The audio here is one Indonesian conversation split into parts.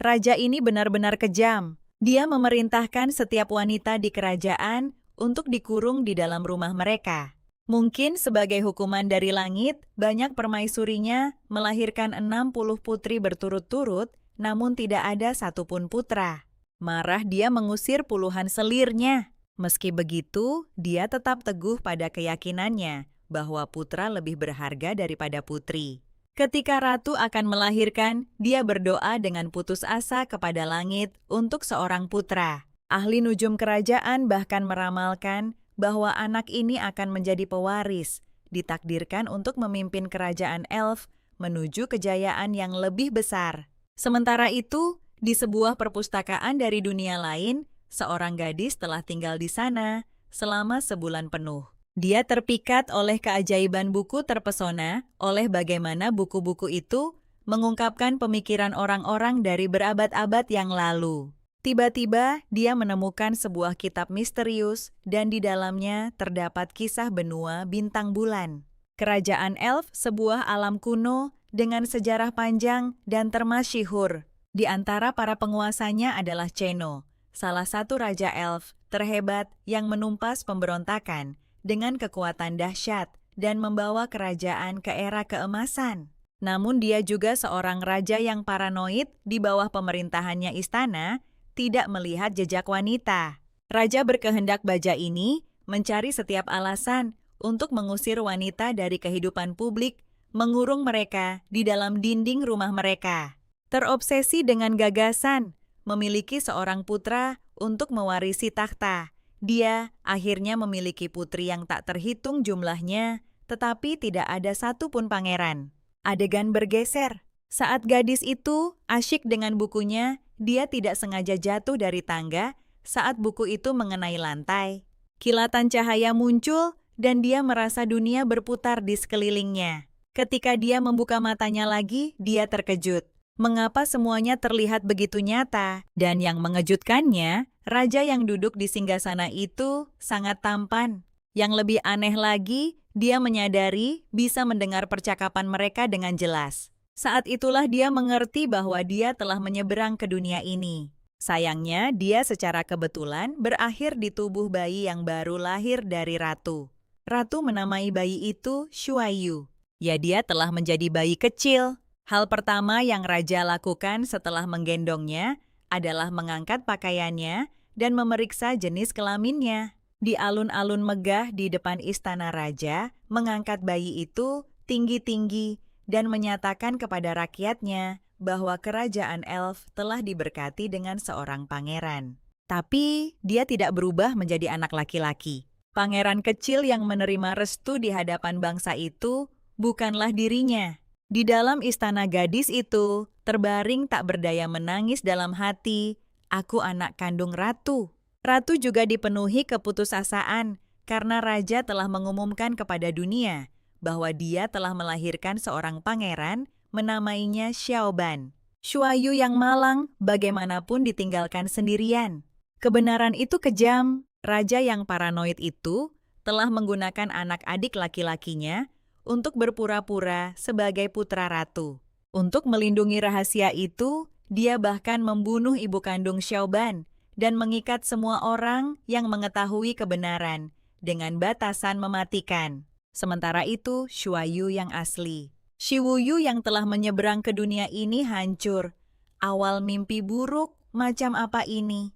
Raja ini benar-benar kejam. Dia memerintahkan setiap wanita di kerajaan untuk dikurung di dalam rumah mereka. Mungkin sebagai hukuman dari langit, banyak permaisurinya melahirkan 60 putri berturut-turut, namun tidak ada satupun putra. Marah dia mengusir puluhan selirnya. Meski begitu, dia tetap teguh pada keyakinannya bahwa putra lebih berharga daripada putri. Ketika ratu akan melahirkan, dia berdoa dengan putus asa kepada langit untuk seorang putra. Ahli nujum kerajaan bahkan meramalkan bahwa anak ini akan menjadi pewaris, ditakdirkan untuk memimpin kerajaan elf menuju kejayaan yang lebih besar. Sementara itu, di sebuah perpustakaan dari dunia lain, seorang gadis telah tinggal di sana selama sebulan penuh. Dia terpikat oleh keajaiban buku, terpesona oleh bagaimana buku-buku itu mengungkapkan pemikiran orang-orang dari berabad-abad yang lalu. Tiba-tiba, dia menemukan sebuah kitab misterius dan di dalamnya terdapat kisah benua bintang bulan. Kerajaan elf, sebuah alam kuno dengan sejarah panjang dan termasyhur. Di antara para penguasanya adalah Ceno, salah satu raja elf terhebat yang menumpas pemberontakan dengan kekuatan dahsyat dan membawa kerajaan ke era keemasan. Namun dia juga seorang raja yang paranoid. Di bawah pemerintahannya istana tidak melihat jejak wanita. Raja berkehendak baja ini mencari setiap alasan untuk mengusir wanita dari kehidupan publik, mengurung mereka di dalam dinding rumah mereka. Terobsesi dengan gagasan memiliki seorang putra untuk mewarisi takhta. Dia akhirnya memiliki putri yang tak terhitung jumlahnya, tetapi tidak ada satupun pangeran. Adegan bergeser. Saat gadis itu asyik dengan bukunya, dia tidak sengaja jatuh dari tangga saat buku itu mengenai lantai. Kilatan cahaya muncul dan dia merasa dunia berputar di sekelilingnya. Ketika dia membuka matanya lagi, dia terkejut. Mengapa semuanya terlihat begitu nyata? Dan yang mengejutkannya, raja yang duduk di singgasana itu sangat tampan. Yang lebih aneh lagi, dia menyadari bisa mendengar percakapan mereka dengan jelas. Saat itulah dia mengerti bahwa dia telah menyeberang ke dunia ini. Sayangnya, dia secara kebetulan berakhir di tubuh bayi yang baru lahir dari ratu. Ratu menamai bayi itu Shuayu. Ya, dia telah menjadi bayi kecil. Hal pertama yang raja lakukan setelah menggendongnya adalah mengangkat pakaiannya dan memeriksa jenis kelaminnya. Di alun-alun megah di depan istana raja, mengangkat bayi itu tinggi-tinggi dan menyatakan kepada rakyatnya bahwa kerajaan elf telah diberkati dengan seorang pangeran. Tapi dia tidak berubah menjadi anak laki-laki. Pangeran kecil yang menerima restu di hadapan bangsa itu bukanlah dirinya. Di dalam istana gadis itu, terbaring tak berdaya menangis dalam hati, "Aku anak kandung ratu." Ratu juga dipenuhi keputusasaan karena raja telah mengumumkan kepada dunia bahwa dia telah melahirkan seorang pangeran, menamainya Xiaoban. Shuayu yang malang bagaimanapun ditinggalkan sendirian. Kebenaran itu kejam. Raja yang paranoid itu telah menggunakan anak adik laki-lakinya untuk berpura-pura sebagai putra ratu. Untuk melindungi rahasia itu, dia bahkan membunuh ibu kandung Xiaoban dan mengikat semua orang yang mengetahui kebenaran dengan batasan mematikan. Sementara itu, Shuayu yang asli. Shiwuyu yang telah menyeberang ke dunia ini hancur. Awal mimpi buruk macam apa ini?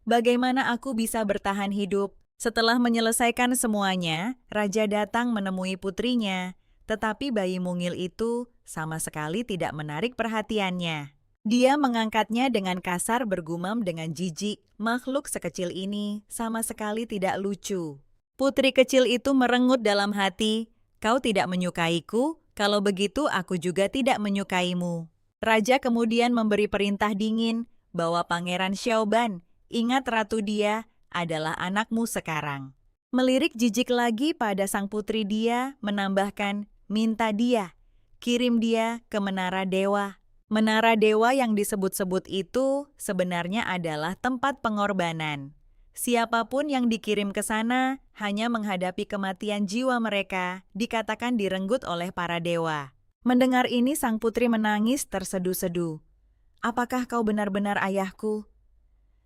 Bagaimana aku bisa bertahan hidup? Setelah menyelesaikan semuanya, raja datang menemui putrinya, tetapi bayi mungil itu sama sekali tidak menarik perhatiannya. Dia mengangkatnya dengan kasar, bergumam dengan jijik, "Makhluk sekecil ini sama sekali tidak lucu." Putri kecil itu merengut dalam hati, "Kau tidak menyukaiku, kalau begitu aku juga tidak menyukaimu." Raja kemudian memberi perintah dingin, "Bawa Pangeran Xiaoban, ingat ratu dia adalah anakmu sekarang." Melirik jijik lagi pada sang putri, dia menambahkan, "Minta dia, kirim dia ke Menara Dewa." Menara Dewa yang disebut-sebut itu sebenarnya adalah tempat pengorbanan. Siapapun yang dikirim ke sana hanya menghadapi kematian jiwa mereka, dikatakan direnggut oleh para dewa. Mendengar ini sang putri menangis terseduh-seduh. apakah kau benar-benar ayahku?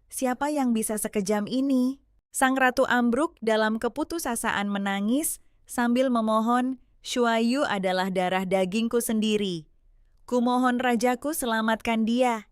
Siapa yang bisa sekejam ini? Sang ratu ambruk dalam keputusasaan menangis sambil memohon, Shuayu adalah darah dagingku sendiri. Kumohon rajaku selamatkan dia.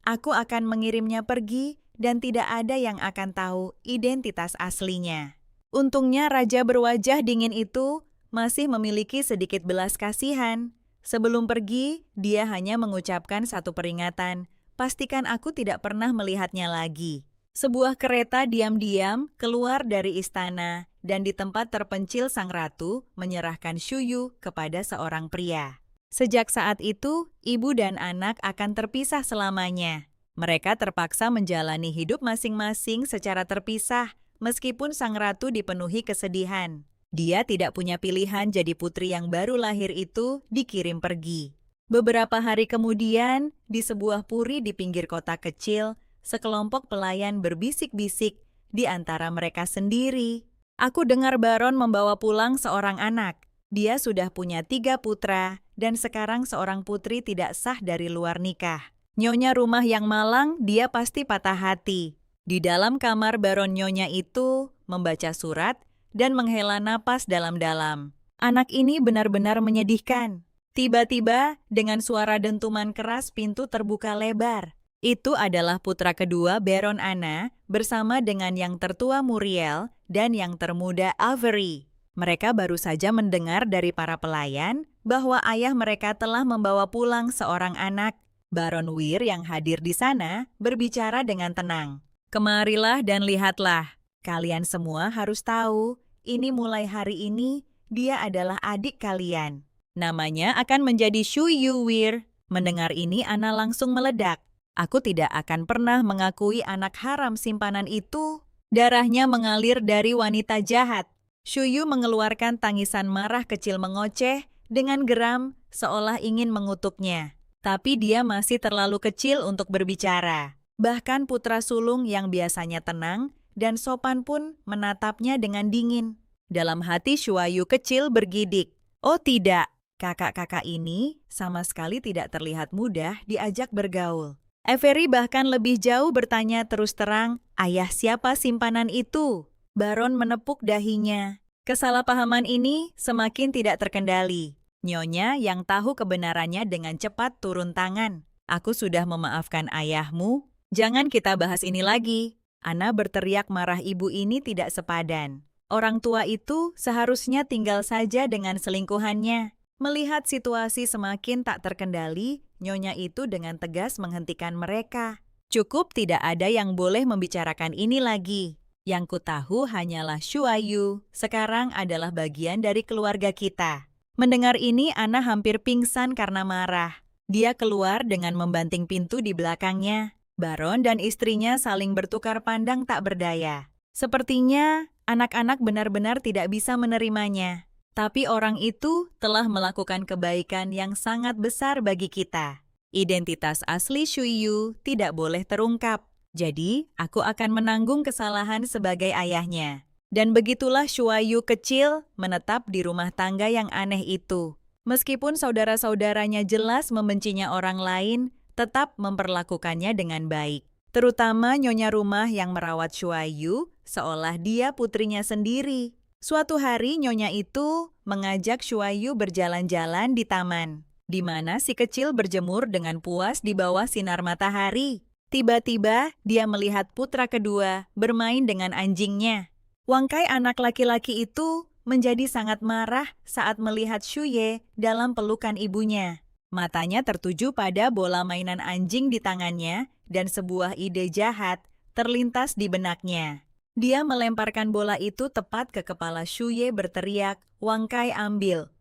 Aku akan mengirimnya pergi dan tidak ada yang akan tahu identitas aslinya. Untungnya raja berwajah dingin itu masih memiliki sedikit belas kasihan. Sebelum pergi, dia hanya mengucapkan satu peringatan, pastikan aku tidak pernah melihatnya lagi. Sebuah kereta diam-diam keluar dari istana dan di tempat terpencil sang ratu menyerahkan Shuyu kepada seorang pria. Sejak saat itu, ibu dan anak akan terpisah selamanya. Mereka terpaksa menjalani hidup masing-masing secara terpisah, meskipun sang ratu dipenuhi kesedihan. Dia tidak punya pilihan jadi putri yang baru lahir itu dikirim pergi. Beberapa hari kemudian, di sebuah puri di pinggir kota kecil, sekelompok pelayan berbisik-bisik di antara mereka sendiri. Aku dengar Baron membawa pulang seorang anak. Dia sudah punya 3 putra, dan sekarang seorang putri tidak sah dari luar nikah. Nyonya rumah yang malang, dia pasti patah hati. Di dalam kamar Baron Nyonya itu membaca surat dan menghela napas dalam-dalam. Anak ini benar-benar menyedihkan. Tiba-tiba, dengan suara dentuman keras pintu terbuka lebar. Itu adalah putra kedua Baron Anna bersama dengan yang tertua Muriel dan yang termuda Avery. Mereka baru saja mendengar dari para pelayan bahwa ayah mereka telah membawa pulang seorang anak. Baron Weir yang hadir di sana berbicara dengan tenang. Kemarilah dan lihatlah. Kalian semua harus tahu, ini mulai hari ini, dia adalah adik kalian. Namanya akan menjadi Shuyu Weir. Mendengar ini Anna langsung meledak. Aku tidak akan pernah mengakui anak haram simpanan itu. Darahnya mengalir dari wanita jahat. Shuyu mengeluarkan tangisan marah kecil mengoceh dengan geram seolah ingin mengutuknya. Tapi dia masih terlalu kecil untuk berbicara. Bahkan putra sulung yang biasanya tenang dan sopan pun menatapnya dengan dingin. Dalam hati Shuayu kecil bergidik. Oh tidak, kakak-kakak ini sama sekali tidak terlihat mudah diajak bergaul. Avery bahkan lebih jauh bertanya terus terang, ayah siapa simpanan itu? Baron menepuk dahinya. Kesalahpahaman ini semakin tidak terkendali. Nyonya yang tahu kebenarannya dengan cepat turun tangan. Aku sudah memaafkan ayahmu. Jangan kita bahas ini lagi. Anna berteriak marah ibu ini tidak sepadan. Orang tua itu seharusnya tinggal saja dengan selingkuhannya. Melihat situasi semakin tak terkendali, Nyonya itu dengan tegas menghentikan mereka. Cukup, tidak ada yang boleh membicarakan ini lagi. Yang ku tahu hanyalah Shuayu, sekarang adalah bagian dari keluarga kita. Mendengar ini, Anna hampir pingsan karena marah. Dia keluar dengan membanting pintu di belakangnya. Baron dan istrinya saling bertukar pandang tak berdaya. Sepertinya anak-anak benar-benar tidak bisa menerimanya. Tapi orang itu telah melakukan kebaikan yang sangat besar bagi kita. Identitas asli Shuyu tidak boleh terungkap. Jadi, aku akan menanggung kesalahan sebagai ayahnya. Dan begitulah Shuayu kecil menetap di rumah tangga yang aneh itu. Meskipun saudara-saudaranya jelas membencinya orang lain, tetap memperlakukannya dengan baik. Terutama nyonya rumah yang merawat Shuayu seolah dia putrinya sendiri. Suatu hari nyonya itu mengajak Shuayu berjalan-jalan di taman, di mana si kecil berjemur dengan puas di bawah sinar matahari. Tiba-tiba dia melihat putra kedua bermain dengan anjingnya. Wangkai anak laki-laki itu menjadi sangat marah saat melihat Shuye dalam pelukan ibunya. Matanya tertuju pada bola mainan anjing di tangannya dan sebuah ide jahat terlintas di benaknya. Dia melemparkan bola itu tepat ke kepala Shuye berteriak, "Wangkai ambil."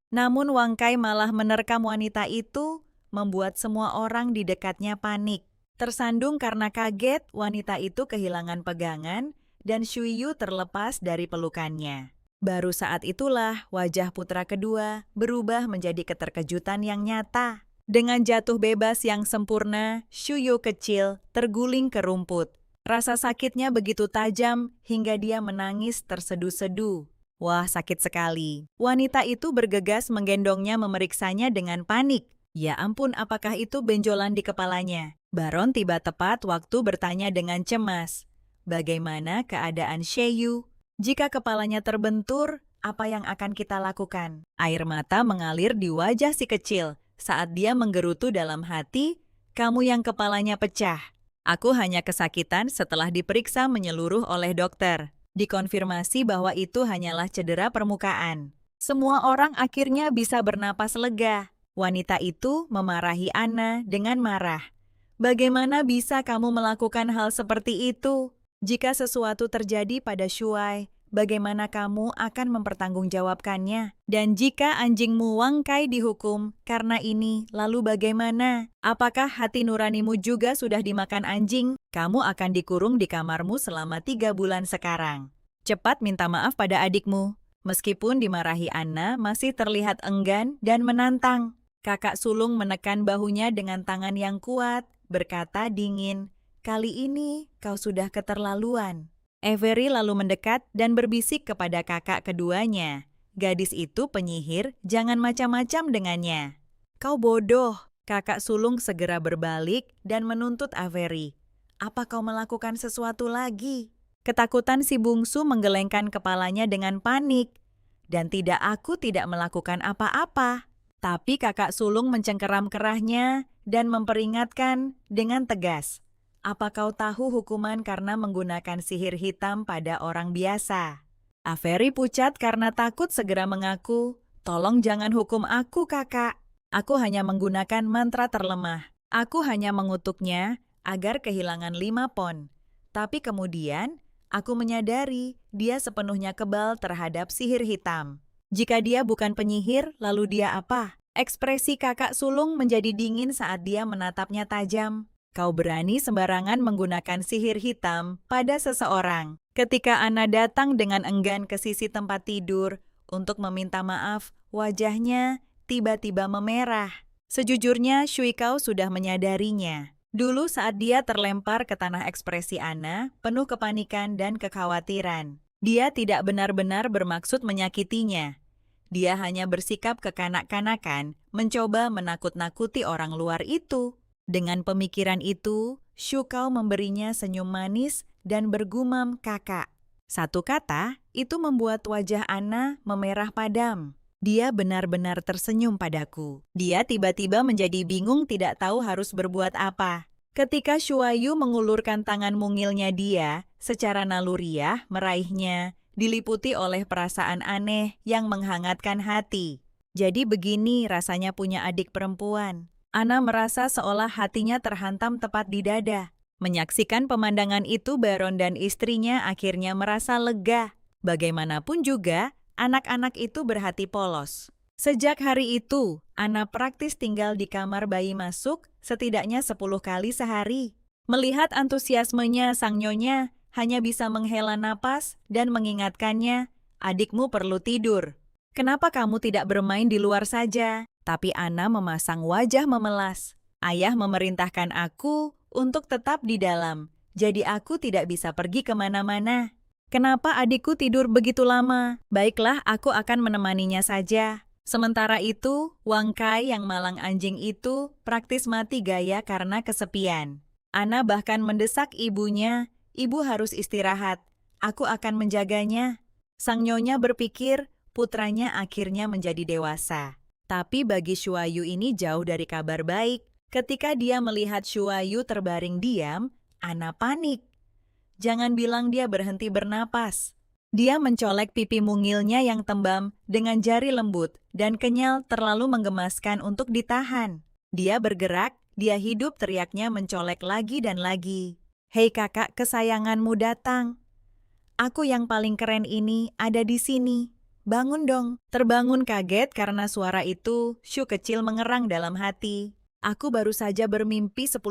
Namun Wangkai malah menerkam wanita itu, membuat semua orang di dekatnya panik. Tersandung karena kaget, wanita itu kehilangan pegangan dan Shuyu terlepas dari pelukannya. Baru saat itulah wajah putra kedua berubah menjadi keterkejutan yang nyata. Dengan jatuh bebas yang sempurna, Shuyu kecil terguling ke rumput. Rasa sakitnya begitu tajam hingga dia menangis terseduh-seduh. Wah, sakit sekali. Wanita itu bergegas menggendongnya, memeriksanya dengan panik. Ya ampun, apakah itu benjolan di kepalanya? Baron tiba tepat waktu bertanya dengan cemas. Bagaimana keadaan Sheyu? Jika kepalanya terbentur, apa yang akan kita lakukan? Air mata mengalir di wajah si kecil saat dia menggerutu dalam hati, kamu yang kepalanya pecah. Aku hanya kesakitan setelah diperiksa menyeluruh oleh dokter. Dikonfirmasi bahwa itu hanyalah cedera permukaan. Semua orang akhirnya bisa bernapas lega. Wanita itu memarahi Anna dengan marah. Bagaimana bisa kamu melakukan hal seperti itu? Jika sesuatu terjadi pada Shuai, bagaimana kamu akan mempertanggungjawabkannya? Dan jika anjingmu Wang Kai dihukum karena ini, lalu bagaimana? Apakah hati nuranimu juga sudah dimakan anjing? Kamu akan dikurung di kamarmu selama 3 bulan sekarang. Cepat minta maaf pada adikmu. Meskipun dimarahi Anna, masih terlihat enggan dan menantang. Kakak sulung menekan bahunya dengan tangan yang kuat, berkata dingin, kali ini kau sudah keterlaluan. Avery lalu mendekat dan berbisik kepada kakak keduanya. Gadis itu penyihir, jangan macam-macam dengannya. Kau bodoh. Kakak sulung segera berbalik dan menuntut Avery. Apa kau melakukan sesuatu lagi? Ketakutan si bungsu menggelengkan kepalanya dengan panik. Dan aku tidak melakukan apa-apa. Tapi kakak sulung mencengkeram kerahnya dan memperingatkan dengan tegas. Apa kau tahu hukuman karena menggunakan sihir hitam pada orang biasa? Avery pucat karena takut segera mengaku, tolong jangan hukum aku kakak. Aku hanya menggunakan mantra terlemah. Aku hanya mengutuknya agar kehilangan 5 pon. Tapi kemudian, aku menyadari dia sepenuhnya kebal terhadap sihir hitam. Jika dia bukan penyihir, lalu dia apa? Ekspresi kakak sulung menjadi dingin saat dia menatapnya tajam. Kau berani sembarangan menggunakan sihir hitam pada seseorang. Ketika Anna datang dengan enggan ke sisi tempat tidur untuk meminta maaf, wajahnya tiba-tiba memerah. Sejujurnya, Shui Kao sudah menyadarinya. Dulu saat dia terlempar ke tanah, ekspresi Anna penuh kepanikan dan kekhawatiran. Dia tidak benar-benar bermaksud menyakitinya. Dia hanya bersikap kekanak-kanakan, mencoba menakut-nakuti orang luar itu. Dengan pemikiran itu, Shu Kao memberinya senyum manis dan bergumam kakak. Satu kata, itu membuat wajah Anna memerah padam. Dia benar-benar tersenyum padaku. Dia tiba-tiba menjadi bingung tidak tahu harus berbuat apa. Ketika Shuayu mengulurkan tangan mungilnya, dia secara naluriah meraihnya, diliputi oleh perasaan aneh yang menghangatkan hati. Jadi begini rasanya punya adik perempuan. Anna merasa seolah hatinya terhantam tepat di dada. Menyaksikan pemandangan itu, Baron dan istrinya akhirnya merasa lega. Bagaimanapun juga, anak-anak itu berhati polos. Sejak hari itu, Anna praktis tinggal di kamar bayi masuk setidaknya 10 kali sehari. Melihat antusiasmenya sang nyonya, hanya bisa menghela napas dan mengingatkannya, adikmu perlu tidur. Kenapa kamu tidak bermain di luar saja? Tapi Anna memasang wajah memelas. Ayah memerintahkan aku untuk tetap di dalam, jadi aku tidak bisa pergi kemana-mana. Kenapa adikku tidur begitu lama? Baiklah, aku akan menemaninya saja. Sementara itu, Wang Kai yang malang anjing itu praktis mati gaya karena kesepian. Anna bahkan mendesak ibunya, ibu harus istirahat, aku akan menjaganya. Sang nyonya berpikir putranya akhirnya menjadi dewasa. Tapi bagi Shuayu ini jauh dari kabar baik. Ketika dia melihat Shuayu terbaring diam, Anna panik. Jangan bilang dia berhenti bernapas. Dia mencolek pipi mungilnya yang tembam dengan jari lembut dan kenyal terlalu menggemaskan untuk ditahan. Dia bergerak, dia hidup, teriaknya mencolek lagi dan lagi. Hei kakak kesayanganmu datang. Aku yang paling keren ini ada di sini. Bangun dong. Terbangun kaget karena suara itu, Shu kecil mengerang dalam hati. Aku baru saja bermimpi 10.000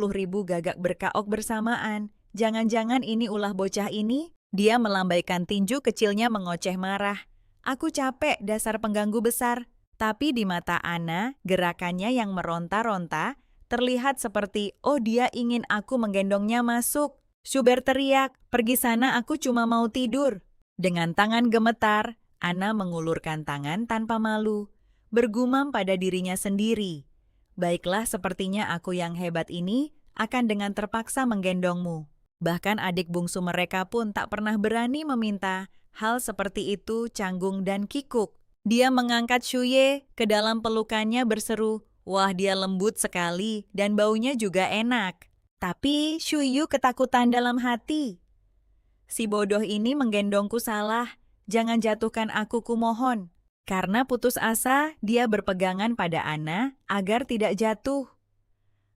gagak berkaok bersamaan. Jangan-jangan ini ulah bocah ini? Dia melambaikan tinju kecilnya mengoceh marah. Aku capek, dasar pengganggu besar. Tapi di mata Anna, gerakannya yang meronta-ronta terlihat seperti, oh dia ingin aku menggendongnya masuk. Shu berteriak, pergi sana, aku cuma mau tidur. Dengan tangan gemetar, Anna mengulurkan tangan tanpa malu, bergumam pada dirinya sendiri. Baiklah, sepertinya aku yang hebat ini akan dengan terpaksa menggendongmu. Bahkan adik bungsu mereka pun tak pernah berani meminta hal seperti itu. Canggung dan kikuk. Dia mengangkat Shuye ke dalam pelukannya berseru, "Wah, dia lembut sekali dan baunya juga enak." Tapi Shuyu ketakutan dalam hati. Si bodoh ini menggendongku salah. Jangan jatuhkan aku, kumohon. Karena putus asa, dia berpegangan pada Ana agar tidak jatuh.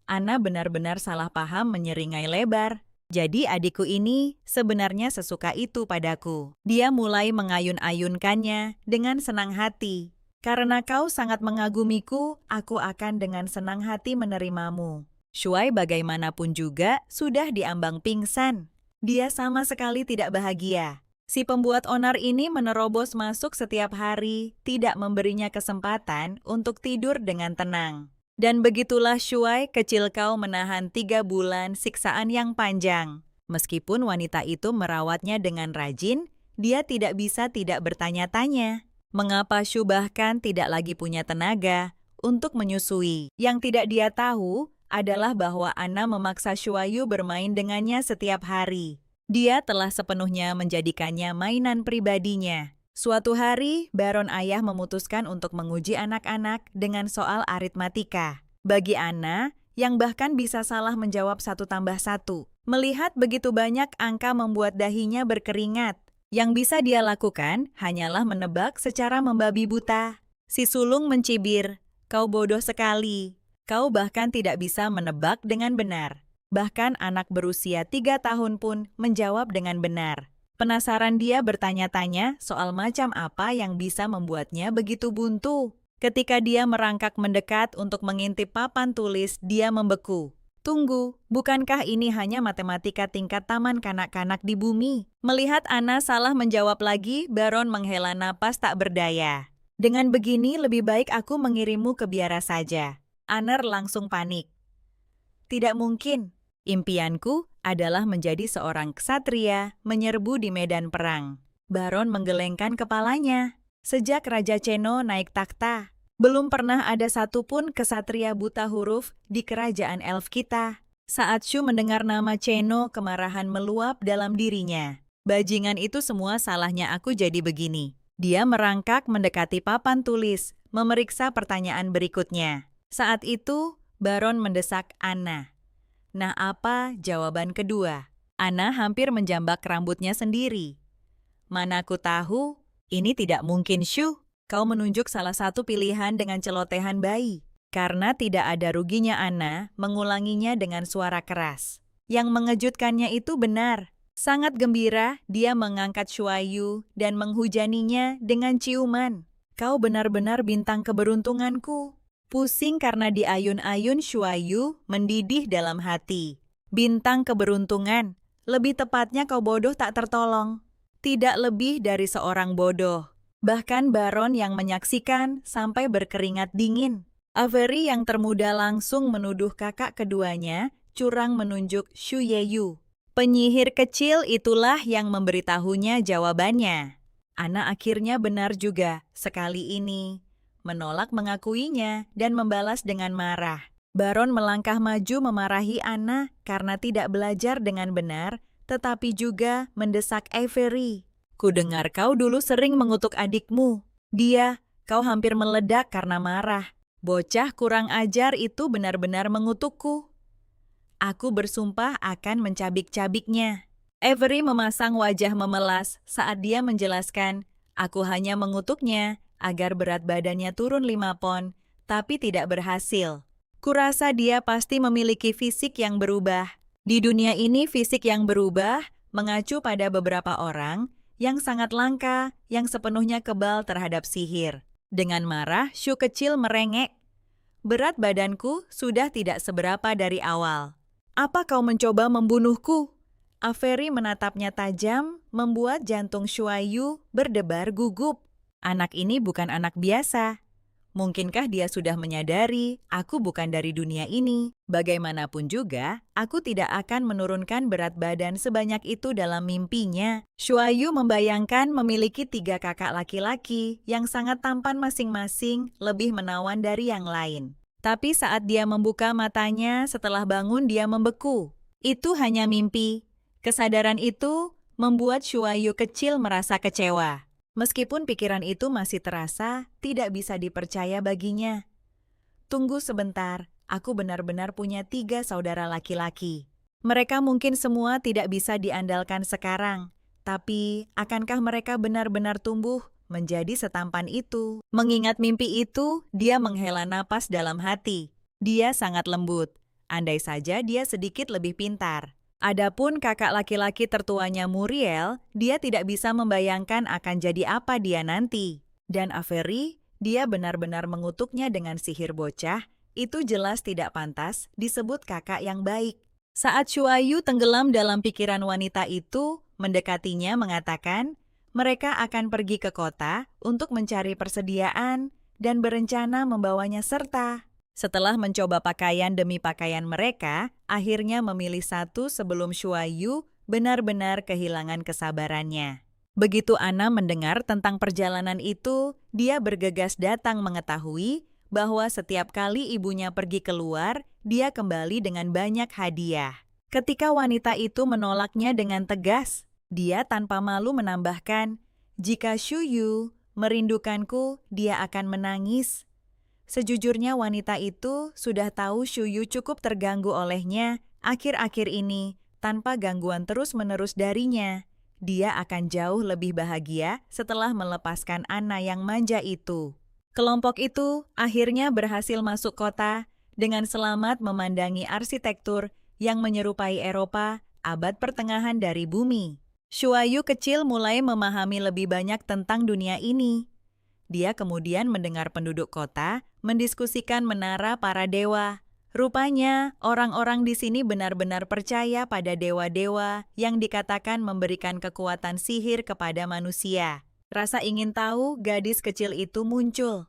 Ana benar-benar salah paham menyeringai lebar. Jadi adikku ini sebenarnya sesuka itu padaku. Dia mulai mengayun-ayunkannya dengan senang hati. Karena kau sangat mengagumiku, aku akan dengan senang hati menerimamu. Shuai bagaimanapun juga sudah diambang pingsan. Dia sama sekali tidak bahagia. Si pembuat onar ini menerobos masuk setiap hari, tidak memberinya kesempatan untuk tidur dengan tenang. Dan begitulah Shuai kecil kau menahan 3 bulan siksaan yang panjang. Meskipun wanita itu merawatnya dengan rajin, dia tidak bisa tidak bertanya-tanya. Mengapa Shu bahkan tidak lagi punya tenaga untuk menyusui? Yang tidak dia tahu adalah bahwa Ana memaksa Shuayu bermain dengannya setiap hari. Dia telah sepenuhnya menjadikannya mainan pribadinya. Suatu hari, Baron Ayah memutuskan untuk menguji anak-anak dengan soal aritmatika. Bagi Ana, yang bahkan bisa salah menjawab 1 tambah 1, melihat begitu banyak angka membuat dahinya berkeringat. Yang bisa dia lakukan hanyalah menebak secara membabi buta. Si sulung mencibir, "Kau bodoh sekali. Kau bahkan tidak bisa menebak dengan benar." Bahkan anak berusia 3 tahun pun menjawab dengan benar. Penasaran dia bertanya-tanya soal macam apa yang bisa membuatnya begitu buntu. Ketika dia merangkak mendekat untuk mengintip papan tulis, dia membeku. "Tunggu, bukankah ini hanya matematika tingkat taman kanak-kanak di bumi?" Melihat Ana salah menjawab lagi, Baron menghela napas tak berdaya. "Dengan begini lebih baik aku mengirimmu ke biara saja." Aner langsung panik. "Tidak mungkin. Impianku adalah menjadi seorang ksatria menyerbu di medan perang." Baron menggelengkan kepalanya. Sejak Raja Cheno naik takhta, belum pernah ada satupun ksatria buta huruf di kerajaan elf kita. Saat Shu mendengar nama Cheno, kemarahan meluap dalam dirinya. "Bajingan itu semua salahnya aku jadi begini." Dia merangkak mendekati papan tulis, memeriksa pertanyaan berikutnya. Saat itu, Baron mendesak Ana. Nah, apa jawaban kedua? Ana hampir menjambak rambutnya sendiri. "Mana aku tahu, ini tidak mungkin, Shu. Kau menunjuk salah satu pilihan dengan celotehan bayi." Karena tidak ada ruginya, Ana mengulanginya dengan suara keras. Yang mengejutkannya itu benar. Sangat gembira, dia mengangkat Shuayu dan menghujaninya dengan ciuman. "Kau benar-benar bintang keberuntunganku." Pusing karena diayun-ayun, Shuayu mendidih dalam hati. Bintang keberuntungan, lebih tepatnya kau bodoh tak tertolong. Tidak lebih dari seorang bodoh. Bahkan Baron yang menyaksikan sampai berkeringat dingin. Avery yang termuda langsung menuduh kakak keduanya curang menunjuk Shu Yeyu. Penyihir kecil itulah yang memberitahunya jawabannya. Ana akhirnya benar juga sekali ini. Menolak mengakuinya dan membalas dengan marah. Baron melangkah maju memarahi Ana karena tidak belajar dengan benar, tetapi juga mendesak Avery. "Kudengar kau dulu sering mengutuk adikmu. Kau hampir meledak karena marah. Bocah kurang ajar itu benar-benar mengutukku. Aku bersumpah akan mencabik-cabiknya." Avery memasang wajah memelas saat dia menjelaskan, "Aku hanya mengutuknya agar berat badannya turun 5 pon, tapi tidak berhasil. Kurasa dia pasti memiliki fisik yang berubah. Di dunia ini fisik yang berubah mengacu pada beberapa orang yang sangat langka, yang sepenuhnya kebal terhadap sihir." Dengan marah, Shu kecil merengek. "Berat badanku sudah tidak seberapa dari awal. Apa kau mencoba membunuhku?" Avery menatapnya tajam, membuat jantung Shuayu berdebar gugup. Anak ini bukan anak biasa. Mungkinkah dia sudah menyadari aku bukan dari dunia ini? Bagaimanapun juga, aku tidak akan menurunkan berat badan sebanyak itu dalam mimpinya. Shuayu membayangkan memiliki 3 kakak laki-laki yang sangat tampan masing-masing, lebih menawan dari yang lain. Tapi saat dia membuka matanya setelah bangun dia membeku. Itu hanya mimpi. Kesadaran itu membuat Shuayu kecil merasa kecewa. Meskipun pikiran itu masih terasa, tidak bisa dipercaya baginya. Tunggu sebentar, aku benar-benar punya 3 saudara laki-laki. Mereka mungkin semua tidak bisa diandalkan sekarang, tapi akankah mereka benar-benar tumbuh menjadi setampan itu? Mengingat mimpi itu, dia menghela napas dalam hati. Dia sangat lembut. Andai saja dia sedikit lebih pintar. Adapun kakak laki-laki tertuanya Muriel, dia tidak bisa membayangkan akan jadi apa dia nanti. Dan Avery, dia benar-benar mengutuknya dengan sihir bocah, itu jelas tidak pantas disebut kakak yang baik. Saat Shuayu tenggelam dalam pikiran wanita itu, mendekatinya mengatakan, mereka akan pergi ke kota untuk mencari persediaan dan berencana membawanya serta. Setelah mencoba pakaian demi pakaian mereka, akhirnya memilih satu sebelum Shuayu benar-benar kehilangan kesabarannya. Begitu Anna mendengar tentang perjalanan itu, dia bergegas datang mengetahui bahwa setiap kali ibunya pergi keluar, dia kembali dengan banyak hadiah. Ketika wanita itu menolaknya dengan tegas, dia tanpa malu menambahkan, "Jika Shuyu merindukanku, dia akan menangis." Sejujurnya wanita itu sudah tahu Shuyu cukup terganggu olehnya akhir-akhir ini tanpa gangguan terus-menerus darinya. Dia akan jauh lebih bahagia setelah melepaskan Anna yang manja itu. Kelompok itu akhirnya berhasil masuk kota dengan selamat memandangi arsitektur yang menyerupai Eropa abad pertengahan dari bumi. Shuayu kecil mulai memahami lebih banyak tentang dunia ini. Dia kemudian mendengar penduduk kota mendiskusikan menara para dewa. Rupanya, orang-orang di sini benar-benar percaya pada dewa-dewa yang dikatakan memberikan kekuatan sihir kepada manusia. Rasa ingin tahu gadis kecil itu muncul.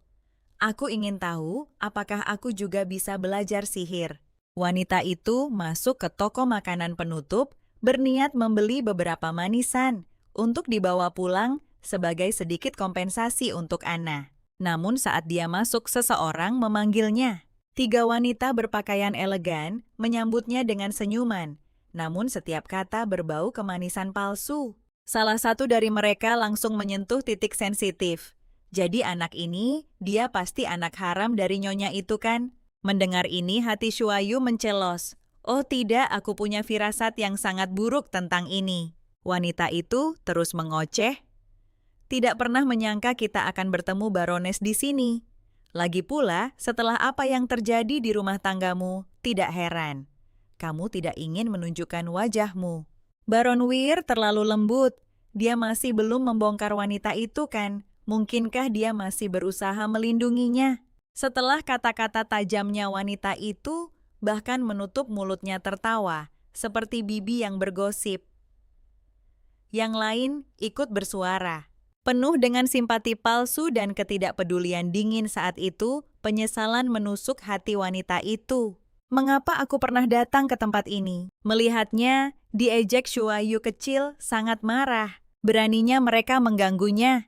Aku ingin tahu apakah aku juga bisa belajar sihir. Wanita itu masuk ke toko makanan penutup, berniat membeli beberapa manisan untuk dibawa pulang sebagai sedikit kompensasi untuk Anna. Namun saat dia masuk, seseorang memanggilnya. 3 wanita berpakaian elegan menyambutnya dengan senyuman, namun setiap kata berbau kemanisan palsu. Salah satu dari mereka langsung menyentuh titik sensitif. Jadi anak ini, dia pasti anak haram dari nyonya itu kan? Mendengar ini hati Shuayu mencelos. Oh tidak, aku punya firasat yang sangat buruk tentang ini. Wanita itu terus mengoceh. Tidak pernah menyangka kita akan bertemu Barones di sini. Lagi pula, setelah apa yang terjadi di rumah tanggamu, tidak heran. Kamu tidak ingin menunjukkan wajahmu. Baron Weir terlalu lembut. Dia masih belum membongkar wanita itu kan? Mungkinkah dia masih berusaha melindunginya? Setelah kata-kata tajamnya wanita itu, bahkan menutup mulutnya tertawa, seperti bibi yang bergosip. Yang lain ikut bersuara. Penuh dengan simpati palsu dan ketidakpedulian dingin saat itu, penyesalan menusuk hati wanita itu. Mengapa aku pernah datang ke tempat ini? Melihatnya, diejek Shuayu kecil sangat marah. Beraninya mereka mengganggunya.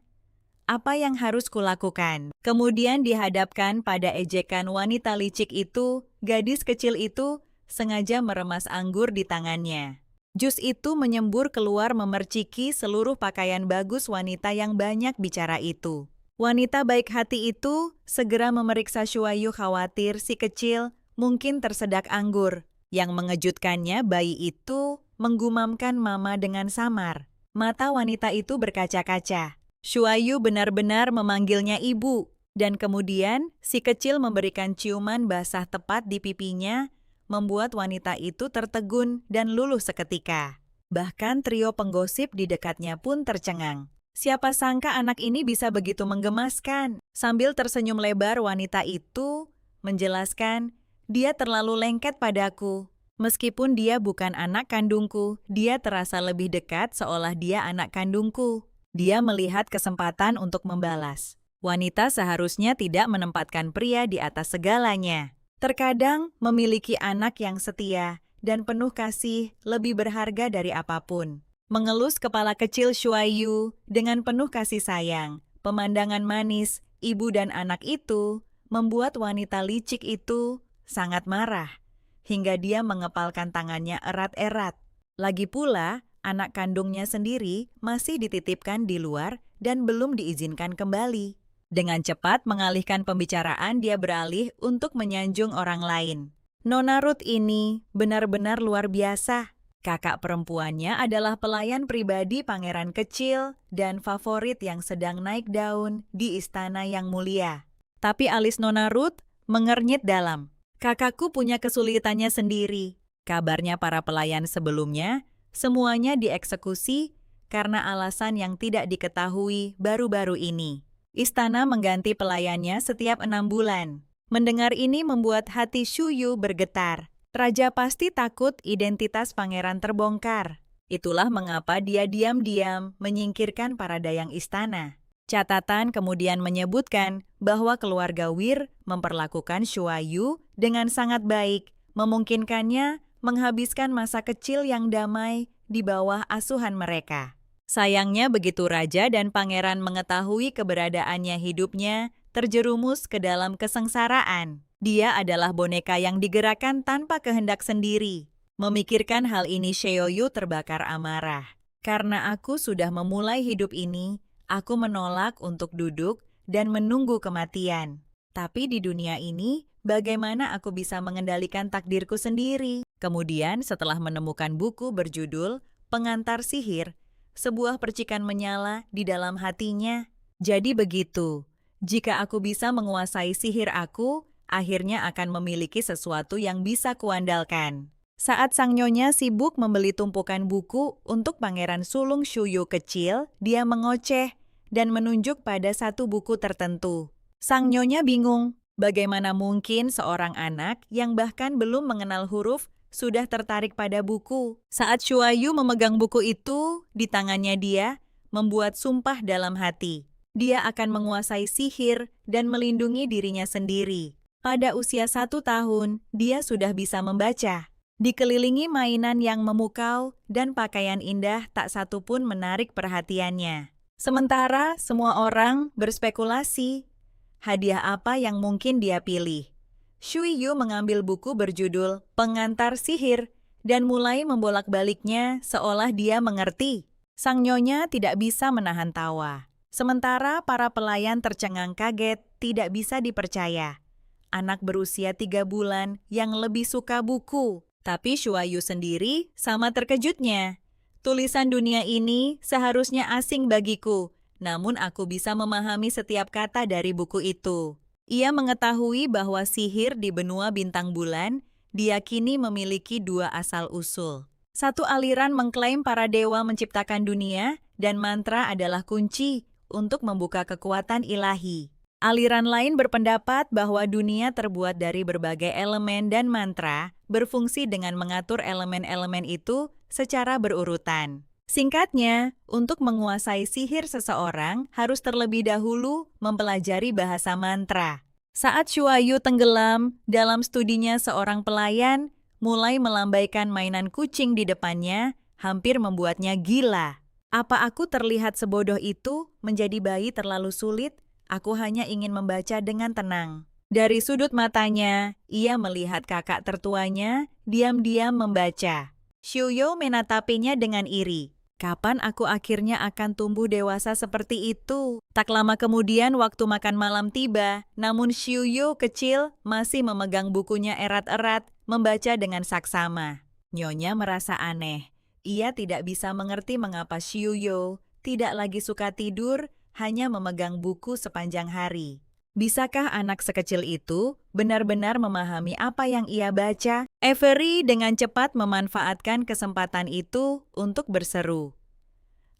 Apa yang harus kulakukan? Kemudian dihadapkan pada ejekan wanita licik itu, gadis kecil itu sengaja meremas anggur di tangannya. Jus itu menyembur keluar memerciki seluruh pakaian bagus wanita yang banyak bicara itu. Wanita baik hati itu segera memeriksa Shuayu khawatir si kecil mungkin tersedak anggur. Yang mengejutkannya bayi itu menggumamkan mama dengan samar. Mata wanita itu berkaca-kaca. Shuayu benar-benar memanggilnya ibu. Dan kemudian si kecil memberikan ciuman basah tepat di pipinya, membuat wanita itu tertegun dan luluh seketika. Bahkan trio penggosip di dekatnya pun tercengang. Siapa sangka anak ini bisa begitu menggemaskan. Sambil tersenyum lebar wanita itu menjelaskan, dia terlalu lengket padaku. Meskipun dia bukan anak kandungku, dia terasa lebih dekat seolah dia anak kandungku. Dia melihat kesempatan untuk membalas. Wanita seharusnya tidak menempatkan pria di atas segalanya. Terkadang memiliki anak yang setia dan penuh kasih lebih berharga dari apapun. Mengelus kepala kecil Shuayu dengan penuh kasih sayang, pemandangan manis ibu dan anak itu membuat wanita licik itu sangat marah, hingga dia mengepalkan tangannya erat-erat. Lagi pula, anak kandungnya sendiri masih dititipkan di luar dan belum diizinkan kembali. Dengan cepat mengalihkan pembicaraan, dia beralih untuk menyanjung orang lain. Nona Ruth ini benar-benar luar biasa. Kakak perempuannya adalah pelayan pribadi pangeran kecil dan favorit yang sedang naik daun di istana yang mulia. Tapi alis Nona Ruth mengernyit dalam. Kakakku punya kesulitannya sendiri. Kabarnya para pelayan sebelumnya, semuanya dieksekusi karena alasan yang tidak diketahui baru-baru ini. Istana mengganti pelayannya setiap 6 bulan. Mendengar ini membuat hati Shu Yu bergetar. Raja pasti takut identitas pangeran terbongkar. Itulah mengapa dia diam-diam menyingkirkan para dayang istana. Catatan kemudian menyebutkan bahwa keluarga Wir memperlakukan Shu Yu dengan sangat baik, memungkinkannya menghabiskan masa kecil yang damai di bawah asuhan mereka. Sayangnya begitu raja dan pangeran mengetahui keberadaannya, hidupnya terjerumus ke dalam kesengsaraan. Dia adalah boneka yang digerakkan tanpa kehendak sendiri. Memikirkan hal ini, Xiaoyu terbakar amarah. Karena aku sudah memulai hidup ini, aku menolak untuk duduk dan menunggu kematian. Tapi di dunia ini, bagaimana aku bisa mengendalikan takdirku sendiri? Kemudian setelah menemukan buku berjudul Pengantar Sihir, sebuah percikan menyala di dalam hatinya. Jadi begitu, jika aku bisa menguasai sihir aku, akhirnya akan memiliki sesuatu yang bisa kuandalkan. Saat sang nyonya sibuk membeli tumpukan buku untuk pangeran sulung Shu Yu kecil, dia mengoceh dan menunjuk pada satu buku tertentu. Sang nyonya bingung, bagaimana mungkin seorang anak yang bahkan belum mengenal huruf sudah tertarik pada buku. Saat Shu Yu memegang buku itu di tangannya, dia membuat sumpah dalam hati. Dia akan menguasai sihir dan melindungi dirinya sendiri. Pada usia 1 tahun, dia sudah bisa membaca. Dikelilingi mainan yang memukau dan pakaian indah, tak satu pun menarik perhatiannya. Sementara semua orang berspekulasi, hadiah apa yang mungkin dia pilih. Shu Yu mengambil buku berjudul Pengantar Sihir dan mulai membolak-baliknya seolah dia mengerti. Sang nyonya tidak bisa menahan tawa. Sementara para pelayan tercengang kaget, tidak bisa dipercaya. Anak berusia 3 bulan yang lebih suka buku. Tapi Shu Yu sendiri sama terkejutnya. Tulisan dunia ini seharusnya asing bagiku, namun aku bisa memahami setiap kata dari buku itu. Ia mengetahui bahwa sihir di benua bintang bulan diyakini memiliki 2 asal-usul. Satu aliran mengklaim para dewa menciptakan dunia dan mantra adalah kunci untuk membuka kekuatan ilahi. Aliran lain berpendapat bahwa dunia terbuat dari berbagai elemen dan mantra berfungsi dengan mengatur elemen-elemen itu secara berurutan. Singkatnya, untuk menguasai sihir seseorang harus terlebih dahulu mempelajari bahasa mantra. Saat Shu Yu tenggelam dalam studinya, seorang pelayan mulai melambaikan mainan kucing di depannya, hampir membuatnya gila. Apa aku terlihat sebodoh itu? Menjadi bayi terlalu sulit? Aku hanya ingin membaca dengan tenang. Dari sudut matanya, ia melihat kakak tertuanya diam-diam membaca. Shu Yu menatapinya dengan iri. Kapan aku akhirnya akan tumbuh dewasa seperti itu? Tak lama kemudian waktu makan malam tiba, namun Shu Yu kecil masih memegang bukunya erat-erat, membaca dengan saksama. Nyonya merasa aneh. Ia tidak bisa mengerti mengapa Shu Yu tidak lagi suka tidur, hanya memegang buku sepanjang hari. Bisakah anak sekecil itu benar-benar memahami apa yang ia baca? Avery dengan cepat memanfaatkan kesempatan itu untuk berseru.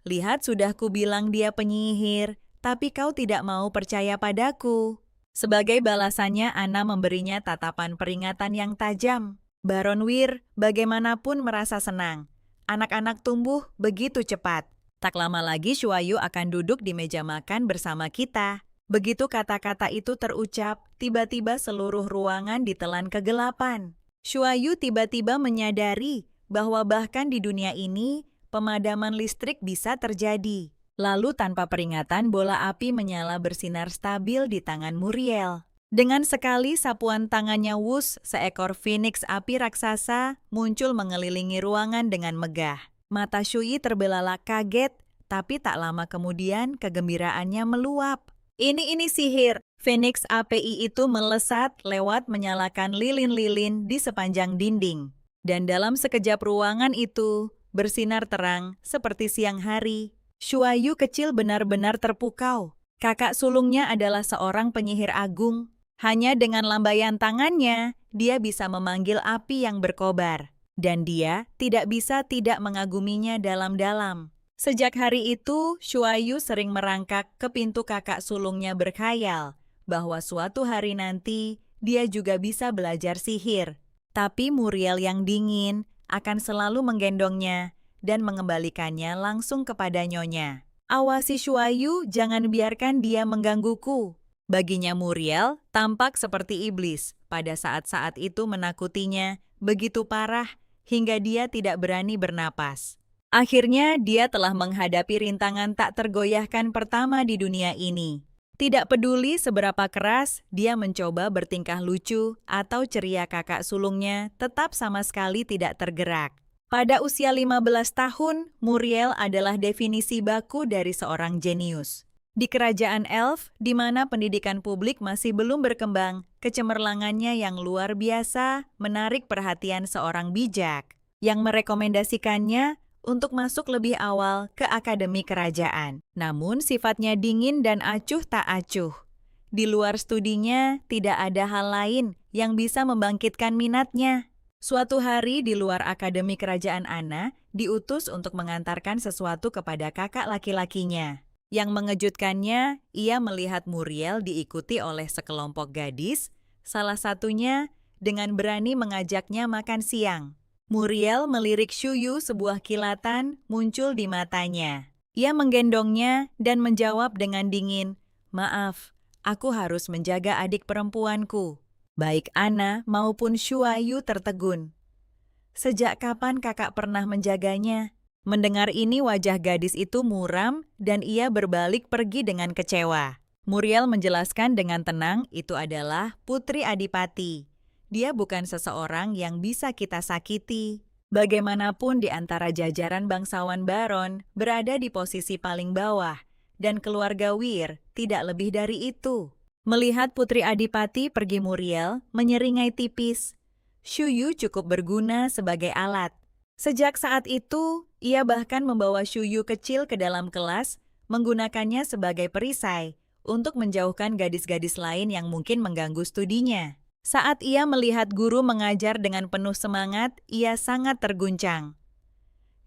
Lihat, sudah kubilang dia penyihir, tapi kau tidak mau percaya padaku. Sebagai balasannya, Anna memberinya tatapan peringatan yang tajam. Baron Wir bagaimanapun merasa senang. Anak-anak tumbuh begitu cepat. Tak lama lagi Shu Yu akan duduk di meja makan bersama kita. Begitu kata-kata itu terucap, tiba-tiba seluruh ruangan ditelan kegelapan. Shu Yu tiba-tiba menyadari bahwa bahkan di dunia ini, pemadaman listrik bisa terjadi. Lalu tanpa peringatan, bola api menyala bersinar stabil di tangan Muriel. Dengan sekali sapuan tangannya wus, seekor phoenix api raksasa muncul mengelilingi ruangan dengan megah. Mata Shui terbelalak kaget, tapi tak lama kemudian kegembiraannya meluap. Ini sihir. Phoenix API itu melesat lewat menyalakan lilin-lilin di sepanjang dinding. Dan dalam sekejap ruangan itu bersinar terang seperti siang hari. Shuayu kecil benar-benar terpukau. Kakak sulungnya adalah seorang penyihir agung. Hanya dengan lambaian tangannya, dia bisa memanggil api yang berkobar. Dan dia tidak bisa tidak mengaguminya dalam-dalam. Sejak hari itu, Shuayu sering merangkak ke pintu kakak sulungnya berkhayal bahwa suatu hari nanti dia juga bisa belajar sihir. Tapi Muriel yang dingin akan selalu menggendongnya dan mengembalikannya langsung kepada nyonya. Awasi Shuayu, jangan biarkan dia menggangguku. Baginya Muriel tampak seperti iblis. Pada saat-saat itu menakutinya begitu parah hingga dia tidak berani bernapas. Akhirnya dia telah menghadapi rintangan tak tergoyahkan pertama di dunia ini. Tidak peduli seberapa keras dia mencoba bertingkah lucu atau ceria, kakak sulungnya tetap sama sekali tidak tergerak. Pada usia 15 tahun, Muriel adalah definisi baku dari seorang jenius. Di kerajaan elf, di mana pendidikan publik masih belum berkembang, kecemerlangannya yang luar biasa menarik perhatian seorang bijak yang merekomendasikannya untuk masuk lebih awal ke akademi kerajaan. Namun sifatnya dingin dan acuh tak acuh. Di luar studinya, tidak ada hal lain yang bisa membangkitkan minatnya. Suatu hari di luar akademi kerajaan Ana, diutus untuk mengantarkan sesuatu kepada kakak laki-lakinya. Yang mengejutkannya, ia melihat Muriel diikuti oleh sekelompok gadis, salah satunya dengan berani mengajaknya makan siang. Muriel melirik Shuyu, sebuah kilatan muncul di matanya. Ia menggendongnya dan menjawab dengan dingin, "Maaf, aku harus menjaga adik perempuanku." Baik Ana maupun Shuayu tertegun. "Sejak kapan kakak pernah menjaganya?" Mendengar ini wajah gadis itu muram dan ia berbalik pergi dengan kecewa. Muriel menjelaskan dengan tenang, itu adalah Putri Adipati. Dia bukan seseorang yang bisa kita sakiti. Bagaimanapun di antara jajaran bangsawan Baron berada di posisi paling bawah, dan keluarga Wir tidak lebih dari itu. Melihat Putri Adipati pergi, Muriel menyeringai tipis. Shuyu cukup berguna sebagai alat. Sejak saat itu, ia bahkan membawa Shuyu kecil ke dalam kelas, menggunakannya sebagai perisai untuk menjauhkan gadis-gadis lain yang mungkin mengganggu studinya. Saat ia melihat guru mengajar dengan penuh semangat, ia sangat terguncang.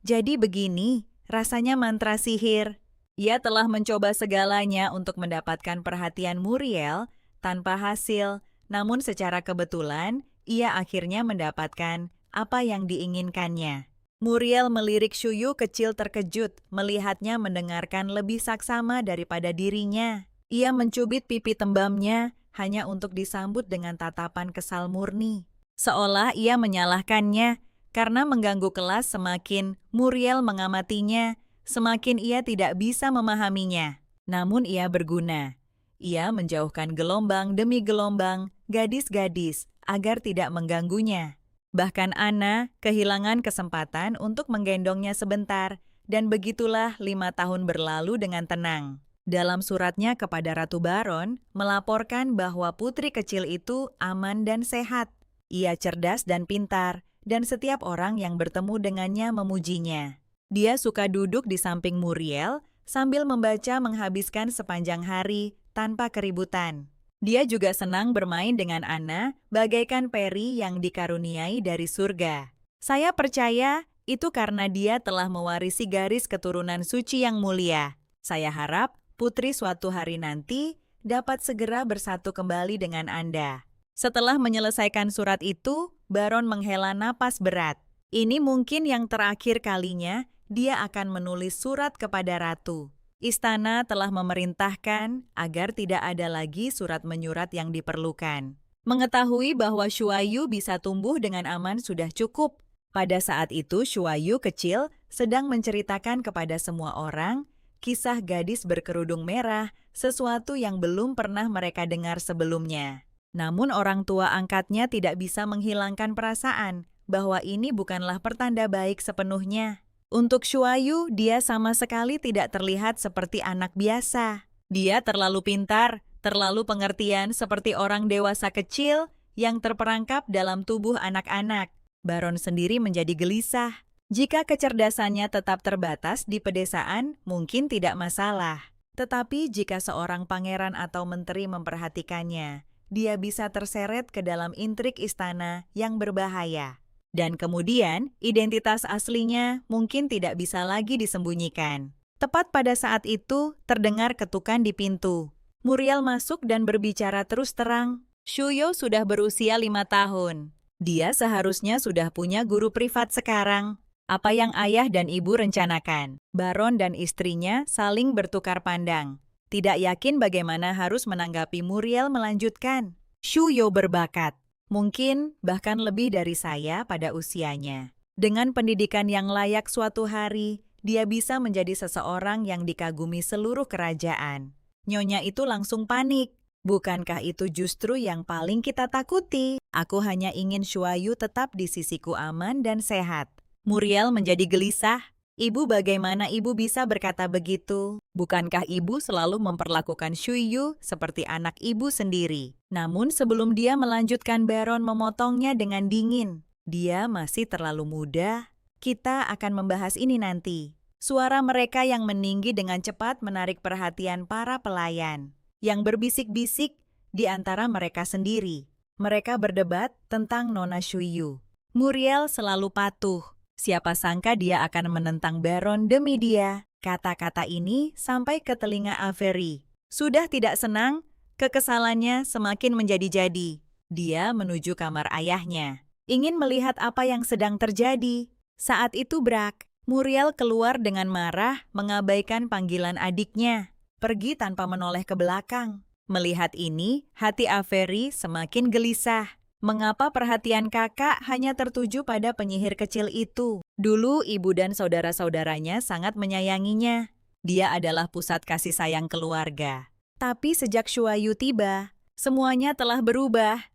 Jadi begini, rasanya mantra sihir. Ia telah mencoba segalanya untuk mendapatkan perhatian Muriel tanpa hasil, namun secara kebetulan, ia akhirnya mendapatkan apa yang diinginkannya. Muriel melirik Shuyu kecil terkejut, melihatnya mendengarkan lebih saksama daripada dirinya. Ia mencubit pipi tembamnya hanya untuk disambut dengan tatapan kesal murni. Seolah ia menyalahkannya karena mengganggu kelas. Semakin Muriel mengamatinya, semakin ia tidak bisa memahaminya. Namun ia berguna. Ia menjauhkan gelombang demi gelombang gadis-gadis agar tidak mengganggunya. Bahkan Ana kehilangan kesempatan untuk menggendongnya sebentar, dan begitulah 5 tahun berlalu dengan tenang. Dalam suratnya kepada Ratu Baron, melaporkan bahwa putri kecil itu aman dan sehat. Ia cerdas dan pintar, dan setiap orang yang bertemu dengannya memujinya. Dia suka duduk di samping Muriel sambil membaca, menghabiskan sepanjang hari tanpa keributan. Dia juga senang bermain dengan Ana, bagaikan peri yang dikaruniai dari surga. Saya percaya itu karena dia telah mewarisi garis keturunan suci yang mulia. Saya harap putri suatu hari nanti dapat segera bersatu kembali dengan Anda. Setelah menyelesaikan surat itu, Baron menghela napas berat. Ini mungkin yang terakhir kalinya dia akan menulis surat kepada Ratu. Istana telah memerintahkan agar tidak ada lagi surat-menyurat yang diperlukan. Mengetahui bahwa Shuayu bisa tumbuh dengan aman sudah cukup. Pada saat itu Shuayu kecil sedang menceritakan kepada semua orang kisah gadis berkerudung merah, sesuatu yang belum pernah mereka dengar sebelumnya. Namun orang tua angkatnya tidak bisa menghilangkan perasaan bahwa ini bukanlah pertanda baik sepenuhnya. Untuk Shuayu, dia sama sekali tidak terlihat seperti anak biasa. Dia terlalu pintar, terlalu pengertian seperti orang dewasa kecil yang terperangkap dalam tubuh anak-anak. Baron sendiri menjadi gelisah. Jika kecerdasannya tetap terbatas di pedesaan, mungkin tidak masalah. Tetapi jika seorang pangeran atau menteri memperhatikannya, dia bisa terseret ke dalam intrik istana yang berbahaya. Dan kemudian, identitas aslinya mungkin tidak bisa lagi disembunyikan. Tepat pada saat itu, terdengar ketukan di pintu. Muriel masuk dan berbicara terus terang. Shuyo sudah berusia 5 tahun. Dia seharusnya sudah punya guru privat sekarang. Apa yang ayah dan ibu rencanakan? Baron dan istrinya saling bertukar pandang. Tidak yakin bagaimana harus menanggapi Muriel melanjutkan. Shuyo berbakat. Mungkin bahkan lebih dari saya pada usianya. Dengan pendidikan yang layak suatu hari, dia bisa menjadi seseorang yang dikagumi seluruh kerajaan. Nyonya itu langsung panik. Bukankah itu justru yang paling kita takuti? Aku hanya ingin Shuayu tetap di sisiku aman dan sehat. Muriel menjadi gelisah. Ibu, bagaimana ibu bisa berkata begitu? Bukankah ibu selalu memperlakukan Shuyu seperti anak ibu sendiri? Namun sebelum dia melanjutkan, Baron memotongnya dengan dingin. Dia masih terlalu muda. Kita akan membahas ini nanti. Suara mereka yang meninggi dengan cepat menarik perhatian para pelayan, yang berbisik-bisik di antara mereka sendiri. Mereka berdebat tentang Nona Shuyu. Muriel selalu patuh. Siapa sangka dia akan menentang Baron demi dia. Kata-kata ini sampai ke telinga Avery. Sudah tidak senang, kekesalannya semakin menjadi-jadi. Dia menuju kamar ayahnya, ingin melihat apa yang sedang terjadi. Saat itu Brak, Muriel keluar dengan marah, mengabaikan panggilan adiknya. Pergi tanpa menoleh ke belakang. Melihat ini, hati Avery semakin gelisah. Mengapa perhatian kakak hanya tertuju pada penyihir kecil itu? Dulu ibu dan saudara-saudaranya sangat menyayanginya. Dia adalah pusat kasih sayang keluarga. Tapi sejak Shuayu tiba, semuanya telah berubah.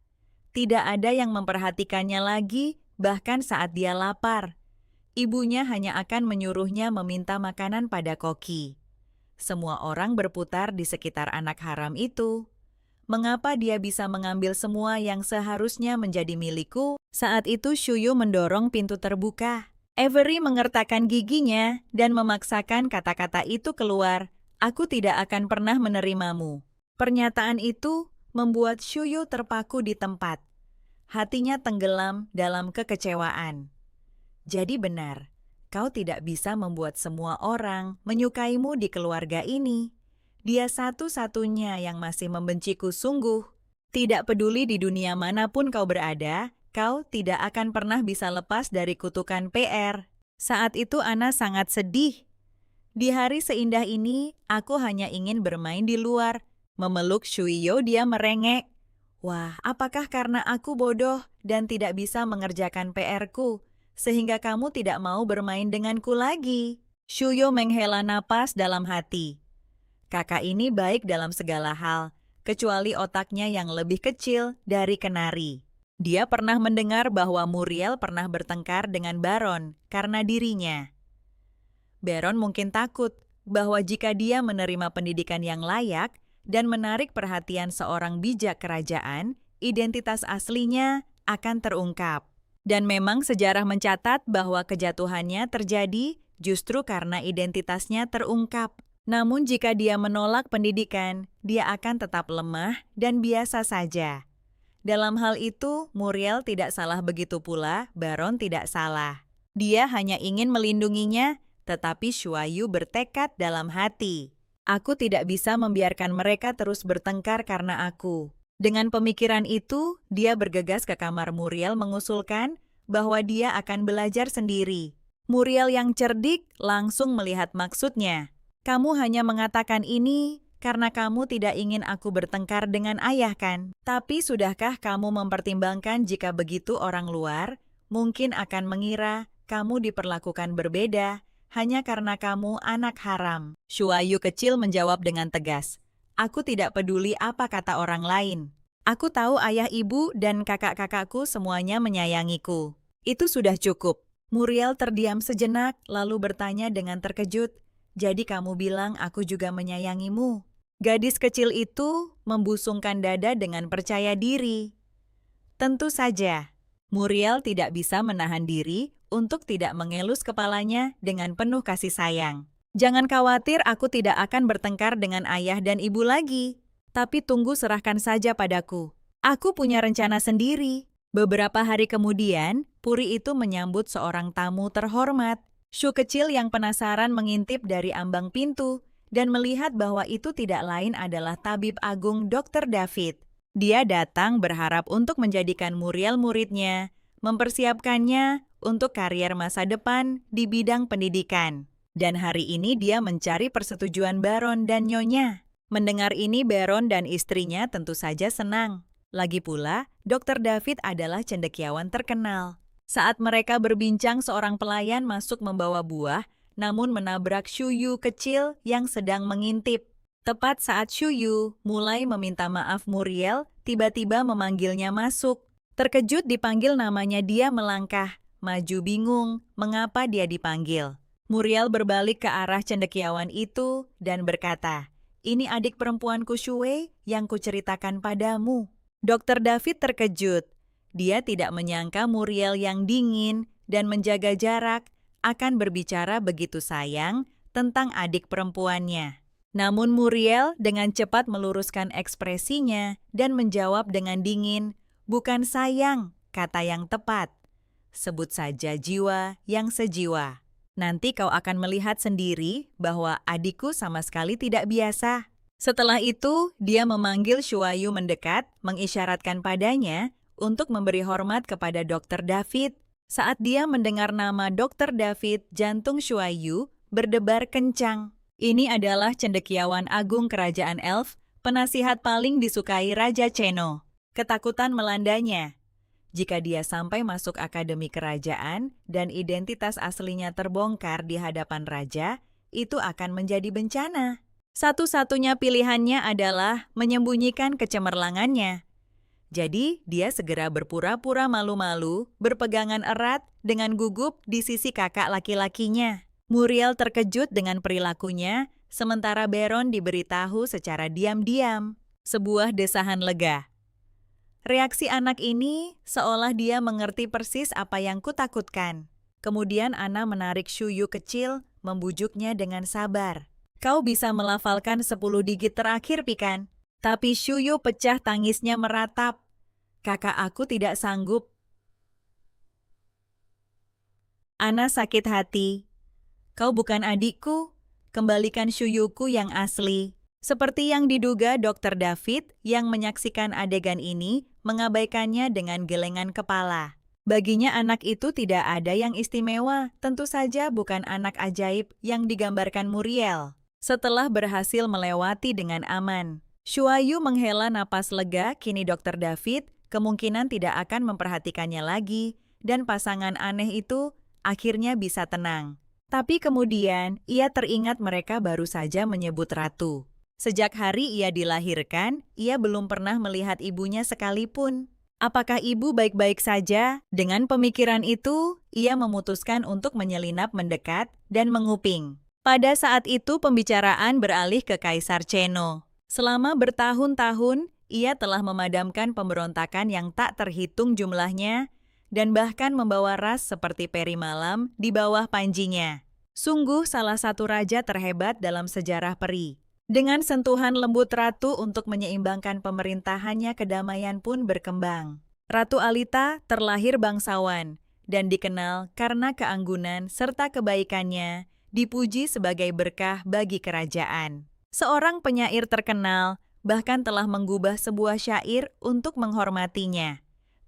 Tidak ada yang memperhatikannya lagi, bahkan saat dia lapar. Ibunya hanya akan menyuruhnya meminta makanan pada koki. Semua orang berputar di sekitar anak haram itu. Mengapa dia bisa mengambil semua yang seharusnya menjadi milikku? Saat itu Shuyu mendorong pintu terbuka. Avery mengertakkan giginya dan memaksakan kata-kata itu keluar. Aku tidak akan pernah menerimamu. Pernyataan itu membuat Shuyu terpaku di tempat. Hatinya tenggelam dalam kekecewaan. Jadi benar, kau tidak bisa membuat semua orang menyukaimu di keluarga ini. Dia satu-satunya yang masih membenciku sungguh. Tidak peduli di dunia manapun kau berada, kau tidak akan pernah bisa lepas dari kutukan PR. Saat itu Ana sangat sedih. Di hari seindah ini, aku hanya ingin bermain di luar. Memeluk Shuyo, dia merengek. Wah, apakah karena aku bodoh dan tidak bisa mengerjakan PR-ku, sehingga kamu tidak mau bermain denganku lagi? Shuyo menghela napas dalam hati. Kakak ini baik dalam segala hal, kecuali otaknya yang lebih kecil dari kenari. Dia pernah mendengar bahwa Muriel pernah bertengkar dengan Baron karena dirinya. Baron mungkin takut bahwa jika dia menerima pendidikan yang layak dan menarik perhatian seorang bijak kerajaan, identitas aslinya akan terungkap. Dan memang sejarah mencatat bahwa kejatuhannya terjadi justru karena identitasnya terungkap. Namun jika dia menolak pendidikan, dia akan tetap lemah dan biasa saja. Dalam hal itu, Muriel tidak salah, begitu pula Baron tidak salah. Dia hanya ingin melindunginya, tetapi Shuayu bertekad dalam hati. Aku tidak bisa membiarkan mereka terus bertengkar karena aku. Dengan pemikiran itu, dia bergegas ke kamar Muriel mengusulkan bahwa dia akan belajar sendiri. Muriel yang cerdik langsung melihat maksudnya. Kamu hanya mengatakan ini karena kamu tidak ingin aku bertengkar dengan ayah, kan? Tapi sudahkah kamu mempertimbangkan jika begitu orang luar mungkin akan mengira kamu diperlakukan berbeda hanya karena kamu anak haram? Shuayu kecil menjawab dengan tegas. Aku tidak peduli apa kata orang lain. Aku tahu ayah ibu dan kakak-kakakku semuanya menyayangiku. Itu sudah cukup. Muriel terdiam sejenak, lalu bertanya dengan terkejut, "Jadi kamu bilang aku juga menyayangimu?" Gadis kecil itu membusungkan dada dengan percaya diri. Tentu saja. Muriel tidak bisa menahan diri untuk tidak mengelus kepalanya dengan penuh kasih sayang. "Jangan khawatir, aku tidak akan bertengkar dengan ayah dan ibu lagi. Tapi tunggu, serahkan saja padaku. Aku punya rencana sendiri." Beberapa hari kemudian, Puri itu menyambut seorang tamu terhormat. Shu kecil yang penasaran mengintip dari ambang pintu dan melihat bahwa itu tidak lain adalah Tabib Agung Dr. David. Dia datang berharap untuk menjadikan Muriel muridnya, mempersiapkannya untuk karier masa depan di bidang pendidikan. Dan hari ini dia mencari persetujuan Baron dan Nyonya. Mendengar ini, Baron dan istrinya tentu saja senang. Lagi pula, Dr. David adalah cendekiawan terkenal. Saat mereka berbincang, seorang pelayan masuk membawa buah, namun menabrak Shu Yu kecil yang sedang mengintip. Tepat saat Shu Yu mulai meminta maaf, Muriel tiba-tiba memanggilnya masuk. Terkejut dipanggil namanya, dia melangkah, maju bingung mengapa dia dipanggil. Muriel berbalik ke arah cendekiawan itu dan berkata, "Ini adik perempuanku Shui yang kuceritakan padamu." Dr. David terkejut. Dia tidak menyangka Muriel yang dingin dan menjaga jarak akan berbicara begitu sayang tentang adik perempuannya. Namun Muriel dengan cepat meluruskan ekspresinya dan menjawab dengan dingin, "Bukan sayang, kata yang tepat. Sebut saja jiwa yang sejiwa. Nanti kau akan melihat sendiri bahwa adikku sama sekali tidak biasa." Setelah itu, dia memanggil Shuayu mendekat, mengisyaratkan padanya untuk memberi hormat kepada Dr. David. Saat dia mendengar nama Dr. David, jantung Shuayu berdebar kencang. Ini adalah cendekiawan agung kerajaan elf, penasihat paling disukai Raja Cheno. Ketakutan melandanya. Jika dia sampai masuk akademi kerajaan dan identitas aslinya terbongkar di hadapan raja, itu akan menjadi bencana. Satu-satunya pilihannya adalah menyembunyikan kecemerlangannya. Jadi, dia segera berpura-pura malu-malu, berpegangan erat dengan gugup di sisi kakak laki-lakinya. Muriel terkejut dengan perilakunya, sementara Baron diberitahu secara diam-diam. Sebuah desahan lega. Reaksi anak ini seolah dia mengerti persis apa yang kutakutkan. Kemudian Ana menarik Shu Yu kecil, membujuknya dengan sabar. "Kau bisa melafalkan 10 digit terakhir, Pikan." Tapi Shu Yu pecah tangisnya meratap. "Kakak aku tidak sanggup." Ana sakit hati. "Kau bukan adikku, kembalikan Shu Yuku yang asli." Seperti yang diduga, Dr. David yang menyaksikan adegan ini mengabaikannya dengan gelengan kepala. Baginya anak itu tidak ada yang istimewa, tentu saja bukan anak ajaib yang digambarkan Muriel. Setelah berhasil melewati dengan aman, Shuayu menghela napas lega. Kini Dr. David kemungkinan tidak akan memperhatikannya lagi, dan pasangan aneh itu akhirnya bisa tenang. Tapi kemudian ia teringat mereka baru saja menyebut ratu. Sejak hari ia dilahirkan, ia belum pernah melihat ibunya sekalipun. Apakah ibu baik-baik saja? Dengan pemikiran itu, ia memutuskan untuk menyelinap mendekat dan menguping. Pada saat itu pembicaraan beralih ke Kaisar Cheno. Selama bertahun-tahun, ia telah memadamkan pemberontakan yang tak terhitung jumlahnya dan bahkan membawa ras seperti peri malam di bawah panjinya. Sungguh salah satu raja terhebat dalam sejarah peri. Dengan sentuhan lembut ratu untuk menyeimbangkan pemerintahannya, kedamaian pun berkembang. Ratu Alita terlahir bangsawan dan dikenal karena keanggunan serta kebaikannya, dipuji sebagai berkah bagi kerajaan. Seorang penyair terkenal bahkan telah menggubah sebuah syair untuk menghormatinya.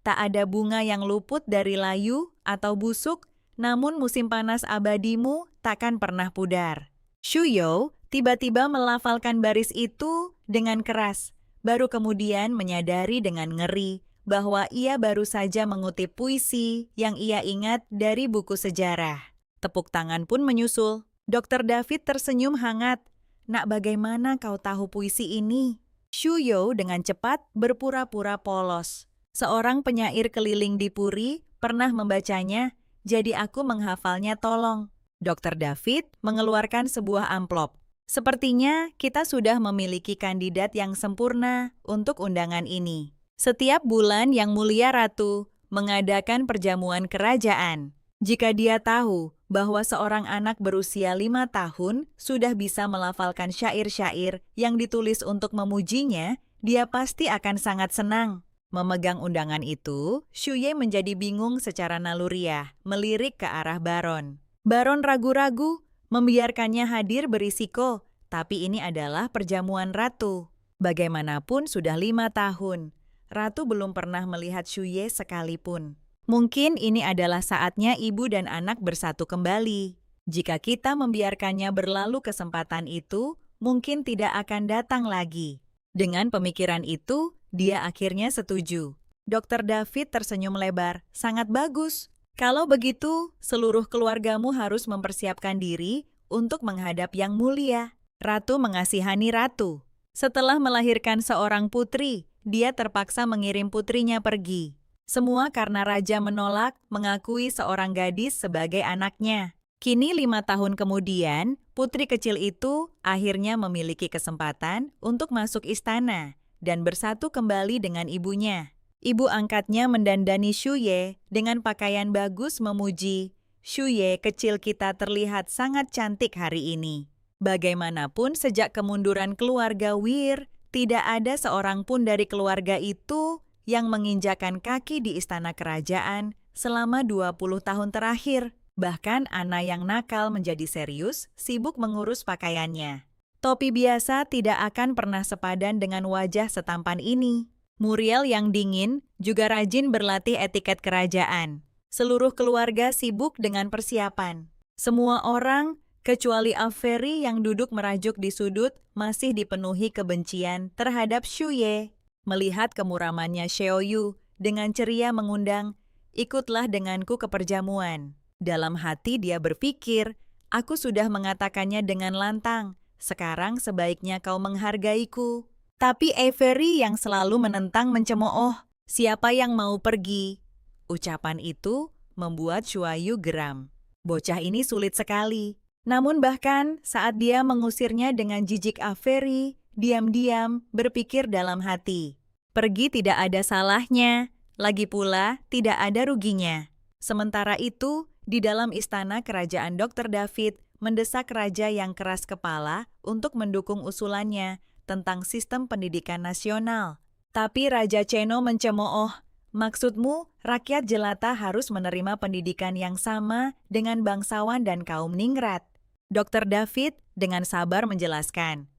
"Tak ada bunga yang luput dari layu atau busuk, namun musim panas abadimu takkan pernah pudar." Shu Yu tiba-tiba melafalkan baris itu dengan keras, baru kemudian menyadari dengan ngeri bahwa ia baru saja mengutip puisi yang ia ingat dari buku sejarah. Tepuk tangan pun menyusul. Dr. David tersenyum hangat. "Nak, bagaimana kau tahu puisi ini?" Shuyo dengan cepat berpura-pura polos. Seorang penyair keliling di Puri pernah membacanya, jadi aku menghafalnya tolong. Dr. David mengeluarkan sebuah amplop. Sepertinya kita sudah memiliki kandidat yang sempurna untuk undangan ini. Setiap bulan Yang Mulia Ratu mengadakan perjamuan kerajaan. Jika dia tahu bahwa seorang anak berusia 5 tahun sudah bisa melafalkan syair-syair yang ditulis untuk memujinya, dia pasti akan sangat senang. Memegang undangan itu, Shuye menjadi bingung secara naluriah, melirik ke arah Baron. Baron ragu-ragu, membiarkannya hadir berisiko, tapi ini adalah perjamuan ratu. Bagaimanapun sudah 5 tahun, ratu belum pernah melihat Shuye sekalipun. Mungkin ini adalah saatnya ibu dan anak bersatu kembali. Jika kita membiarkannya berlalu kesempatan itu, mungkin tidak akan datang lagi. Dengan pemikiran itu, dia akhirnya setuju. Dr. David tersenyum lebar, sangat bagus. Kalau begitu, seluruh keluargamu harus mempersiapkan diri untuk menghadap Yang Mulia. Ratu mengasihani ratu. Setelah melahirkan seorang putri, dia terpaksa mengirim putrinya pergi. Semua karena raja menolak mengakui seorang gadis sebagai anaknya. Kini 5 tahun kemudian, putri kecil itu akhirnya memiliki kesempatan untuk masuk istana dan bersatu kembali dengan ibunya. Ibu angkatnya mendandani Shuye dengan pakaian bagus memuji, "Shuye, kecil kita terlihat sangat cantik hari ini." Bagaimanapun sejak kemunduran keluarga Wir, tidak ada seorang pun dari keluarga itu yang menginjakan kaki di istana kerajaan selama 20 tahun terakhir. Bahkan Ana yang nakal menjadi serius, sibuk mengurus pakaiannya. Topi biasa tidak akan pernah sepadan dengan wajah setampan ini. Muriel yang dingin juga rajin berlatih etiket kerajaan. Seluruh keluarga sibuk dengan persiapan. Semua orang, kecuali Avery yang duduk merajuk di sudut, masih dipenuhi kebencian terhadap Shuye. Melihat kemuramannya Xiaoyu, dengan ceria mengundang, "Ikutlah denganku ke perjamuan." Dalam hati dia berpikir, "Aku sudah mengatakannya dengan lantang, sekarang sebaiknya kau menghargaiku." Tapi Avery yang selalu menentang mencemooh, "Siapa yang mau pergi?" Ucapan itu membuat Shuayu geram. Bocah ini sulit sekali. Namun bahkan saat dia mengusirnya dengan jijik, Avery diam-diam berpikir dalam hati, "Pergi tidak ada salahnya, lagi pula tidak ada ruginya." Sementara itu, di dalam istana kerajaan Dr. David mendesak raja yang keras kepala untuk mendukung usulannya tentang sistem pendidikan nasional. Tapi Raja Cheno mencemooh, "Maksudmu, rakyat jelata harus menerima pendidikan yang sama dengan bangsawan dan kaum ningrat?" Dr. David dengan sabar menjelaskan,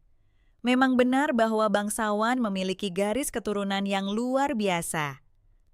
"Memang benar bahwa bangsawan memiliki garis keturunan yang luar biasa.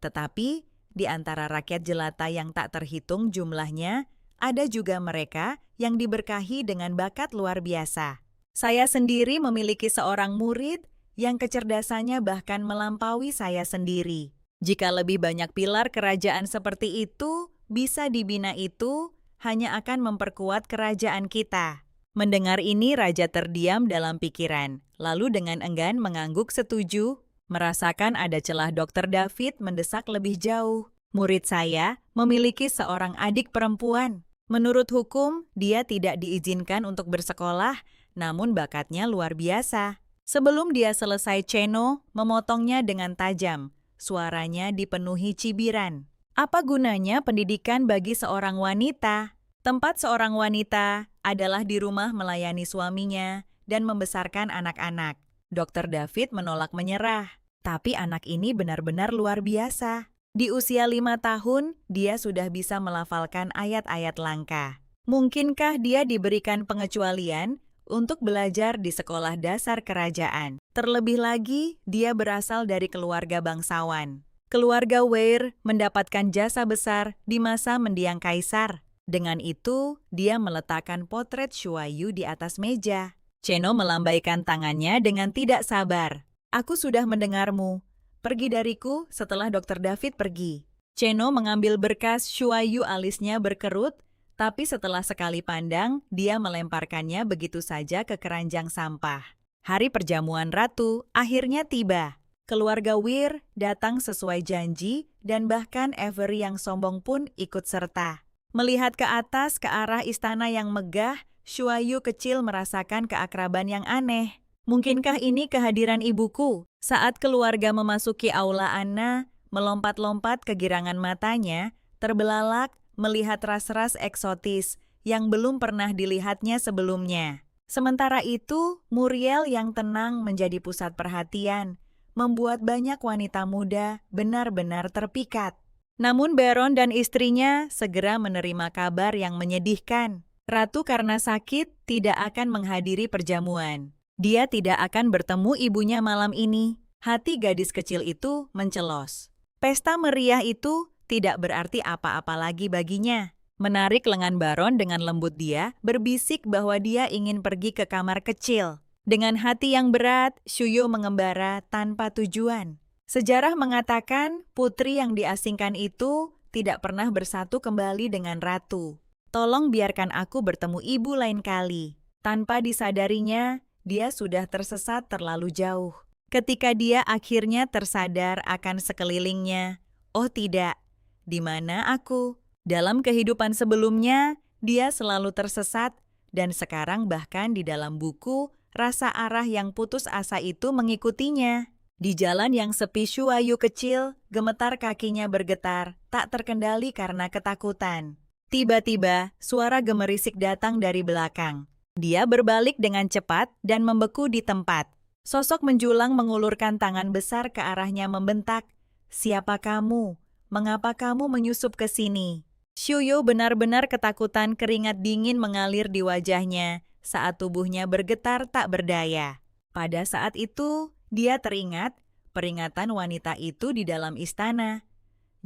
Tetapi, di antara rakyat jelata yang tak terhitung jumlahnya, ada juga mereka yang diberkahi dengan bakat luar biasa. Saya sendiri memiliki seorang murid yang kecerdasannya bahkan melampaui saya sendiri. Jika lebih banyak pilar kerajaan seperti itu bisa dibina, itu hanya akan memperkuat kerajaan kita." Mendengar ini, raja terdiam dalam pikiran, lalu dengan enggan mengangguk setuju. Merasakan ada celah, Dr. David mendesak lebih jauh. "Murid saya memiliki seorang adik perempuan. Menurut hukum, dia tidak diizinkan untuk bersekolah, namun bakatnya luar biasa." Sebelum dia selesai, Cheno memotongnya dengan tajam. Suaranya dipenuhi cibiran. "Apa gunanya pendidikan bagi seorang wanita? Tempat seorang wanita adalah di rumah melayani suaminya dan membesarkan anak-anak." Dr. David menolak menyerah. Tapi anak ini benar-benar luar biasa. Di usia 5 tahun, dia sudah bisa melafalkan ayat-ayat langka. Mungkinkah dia diberikan pengecualian untuk belajar di sekolah dasar kerajaan? Terlebih lagi, dia berasal dari keluarga bangsawan. Keluarga Weir mendapatkan jasa besar di masa mendiang kaisar. Dengan itu, dia meletakkan potret Shuayu di atas meja. Cheno melambaikan tangannya dengan tidak sabar. "Aku sudah mendengarmu. Pergi dariku." Setelah Dr. David pergi, Cheno mengambil berkas Shuayu, alisnya berkerut, tapi setelah sekali pandang, dia melemparkannya begitu saja ke keranjang sampah. Hari perjamuan ratu akhirnya tiba. Keluarga Weir datang sesuai janji dan bahkan Avery yang sombong pun ikut serta. Melihat ke atas ke arah istana yang megah, Shuayu kecil merasakan keakraban yang aneh. Mungkinkah ini kehadiran ibuku? Saat keluarga memasuki aula Anna, melompat-lompat kegirangan matanya, terbelalak melihat ras-ras eksotis yang belum pernah dilihatnya sebelumnya. Sementara itu, Muriel yang tenang menjadi pusat perhatian, membuat banyak wanita muda benar-benar terpikat. Namun Baron dan istrinya segera menerima kabar yang menyedihkan. Ratu karena sakit tidak akan menghadiri perjamuan. Dia tidak akan bertemu ibunya malam ini. Hati gadis kecil itu mencelos. Pesta meriah itu tidak berarti apa-apa lagi baginya. Menarik lengan Baron dengan lembut dia, berbisik bahwa dia ingin pergi ke kamar kecil. Dengan hati yang berat, Shuyo mengembara tanpa tujuan. Sejarah mengatakan putri yang diasingkan itu tidak pernah bersatu kembali dengan ratu. Tolong biarkan aku bertemu ibu lain kali. Tanpa disadarinya, dia sudah tersesat terlalu jauh. Ketika dia akhirnya tersadar akan sekelilingnya, oh tidak, di mana aku? Dalam kehidupan sebelumnya, dia selalu tersesat, dan sekarang bahkan di dalam buku, rasa arah yang putus asa itu mengikutinya. Di jalan yang sepi, Shuayu kecil, gemetar kakinya bergetar, tak terkendali karena ketakutan. Tiba-tiba, suara gemerisik datang dari belakang. Dia berbalik dengan cepat dan membeku di tempat. Sosok menjulang mengulurkan tangan besar ke arahnya membentak, "Siapa kamu? Mengapa kamu menyusup ke sini?" Shuyo benar-benar ketakutan, keringat dingin mengalir di wajahnya saat tubuhnya bergetar tak berdaya. Pada saat itu, dia teringat peringatan wanita itu di dalam istana.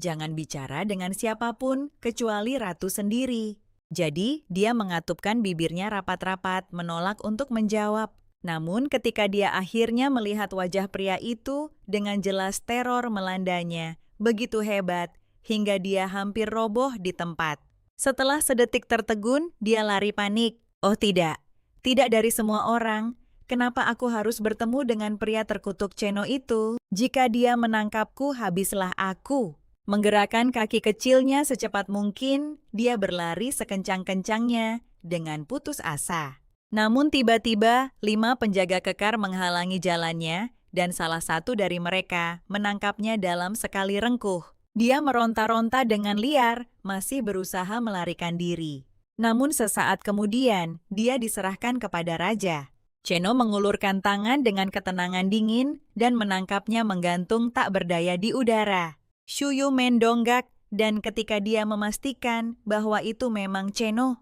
Jangan bicara dengan siapapun kecuali ratu sendiri. Jadi, dia mengatupkan bibirnya rapat-rapat, menolak untuk menjawab. Namun, ketika dia akhirnya melihat wajah pria itu, dengan jelas teror melandanya, begitu hebat, hingga dia hampir roboh di tempat. Setelah sedetik tertegun, dia lari panik. Oh tidak, tidak dari semua orang. Kenapa aku harus bertemu dengan pria terkutuk Cheno itu? Jika dia menangkapku, habislah aku. Menggerakkan kaki kecilnya secepat mungkin, dia berlari sekencang-kencangnya dengan putus asa. Namun tiba-tiba, 5 penjaga kekar menghalangi jalannya, dan salah satu dari mereka menangkapnya dalam sekali rengkuh. Dia meronta-ronta dengan liar, masih berusaha melarikan diri. Namun sesaat kemudian, dia diserahkan kepada raja. Cheno mengulurkan tangan dengan ketenangan dingin dan menangkapnya menggantung tak berdaya di udara. Shuyo mendonggak, dan ketika dia memastikan bahwa itu memang Cheno,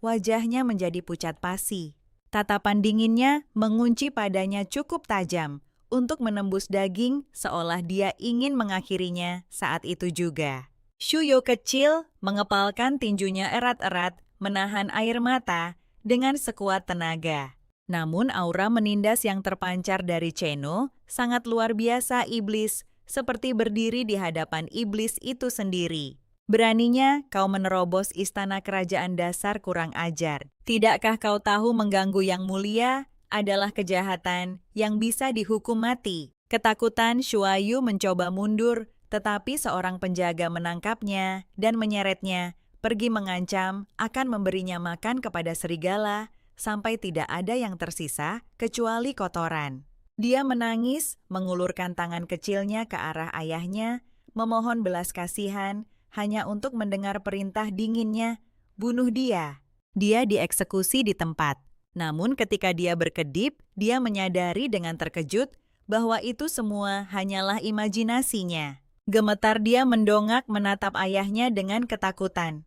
wajahnya menjadi pucat pasi. Tatapan dinginnya mengunci padanya cukup tajam untuk menembus daging seolah dia ingin mengakhirinya saat itu juga. Shuyo kecil mengepalkan tinjunya erat-erat, menahan air mata dengan sekuat tenaga. Namun aura menindas yang terpancar dari Cheno sangat luar biasa. Iblis seperti berdiri di hadapan iblis itu sendiri. Beraninya kau menerobos istana kerajaan, dasar kurang ajar. Tidakkah kau tahu mengganggu yang mulia adalah kejahatan yang bisa dihukum mati? Ketakutan, Shuayu mencoba mundur, tetapi seorang penjaga menangkapnya dan menyeretnya, pergi mengancam akan memberinya makan kepada serigala sampai tidak ada yang tersisa kecuali kotoran. Dia menangis, mengulurkan tangan kecilnya ke arah ayahnya, memohon belas kasihan hanya untuk mendengar perintah dinginnya, bunuh dia. Dia dieksekusi di tempat. Namun ketika dia berkedip, dia menyadari dengan terkejut bahwa itu semua hanyalah imajinasinya. Gemetar dia mendongak menatap ayahnya dengan ketakutan.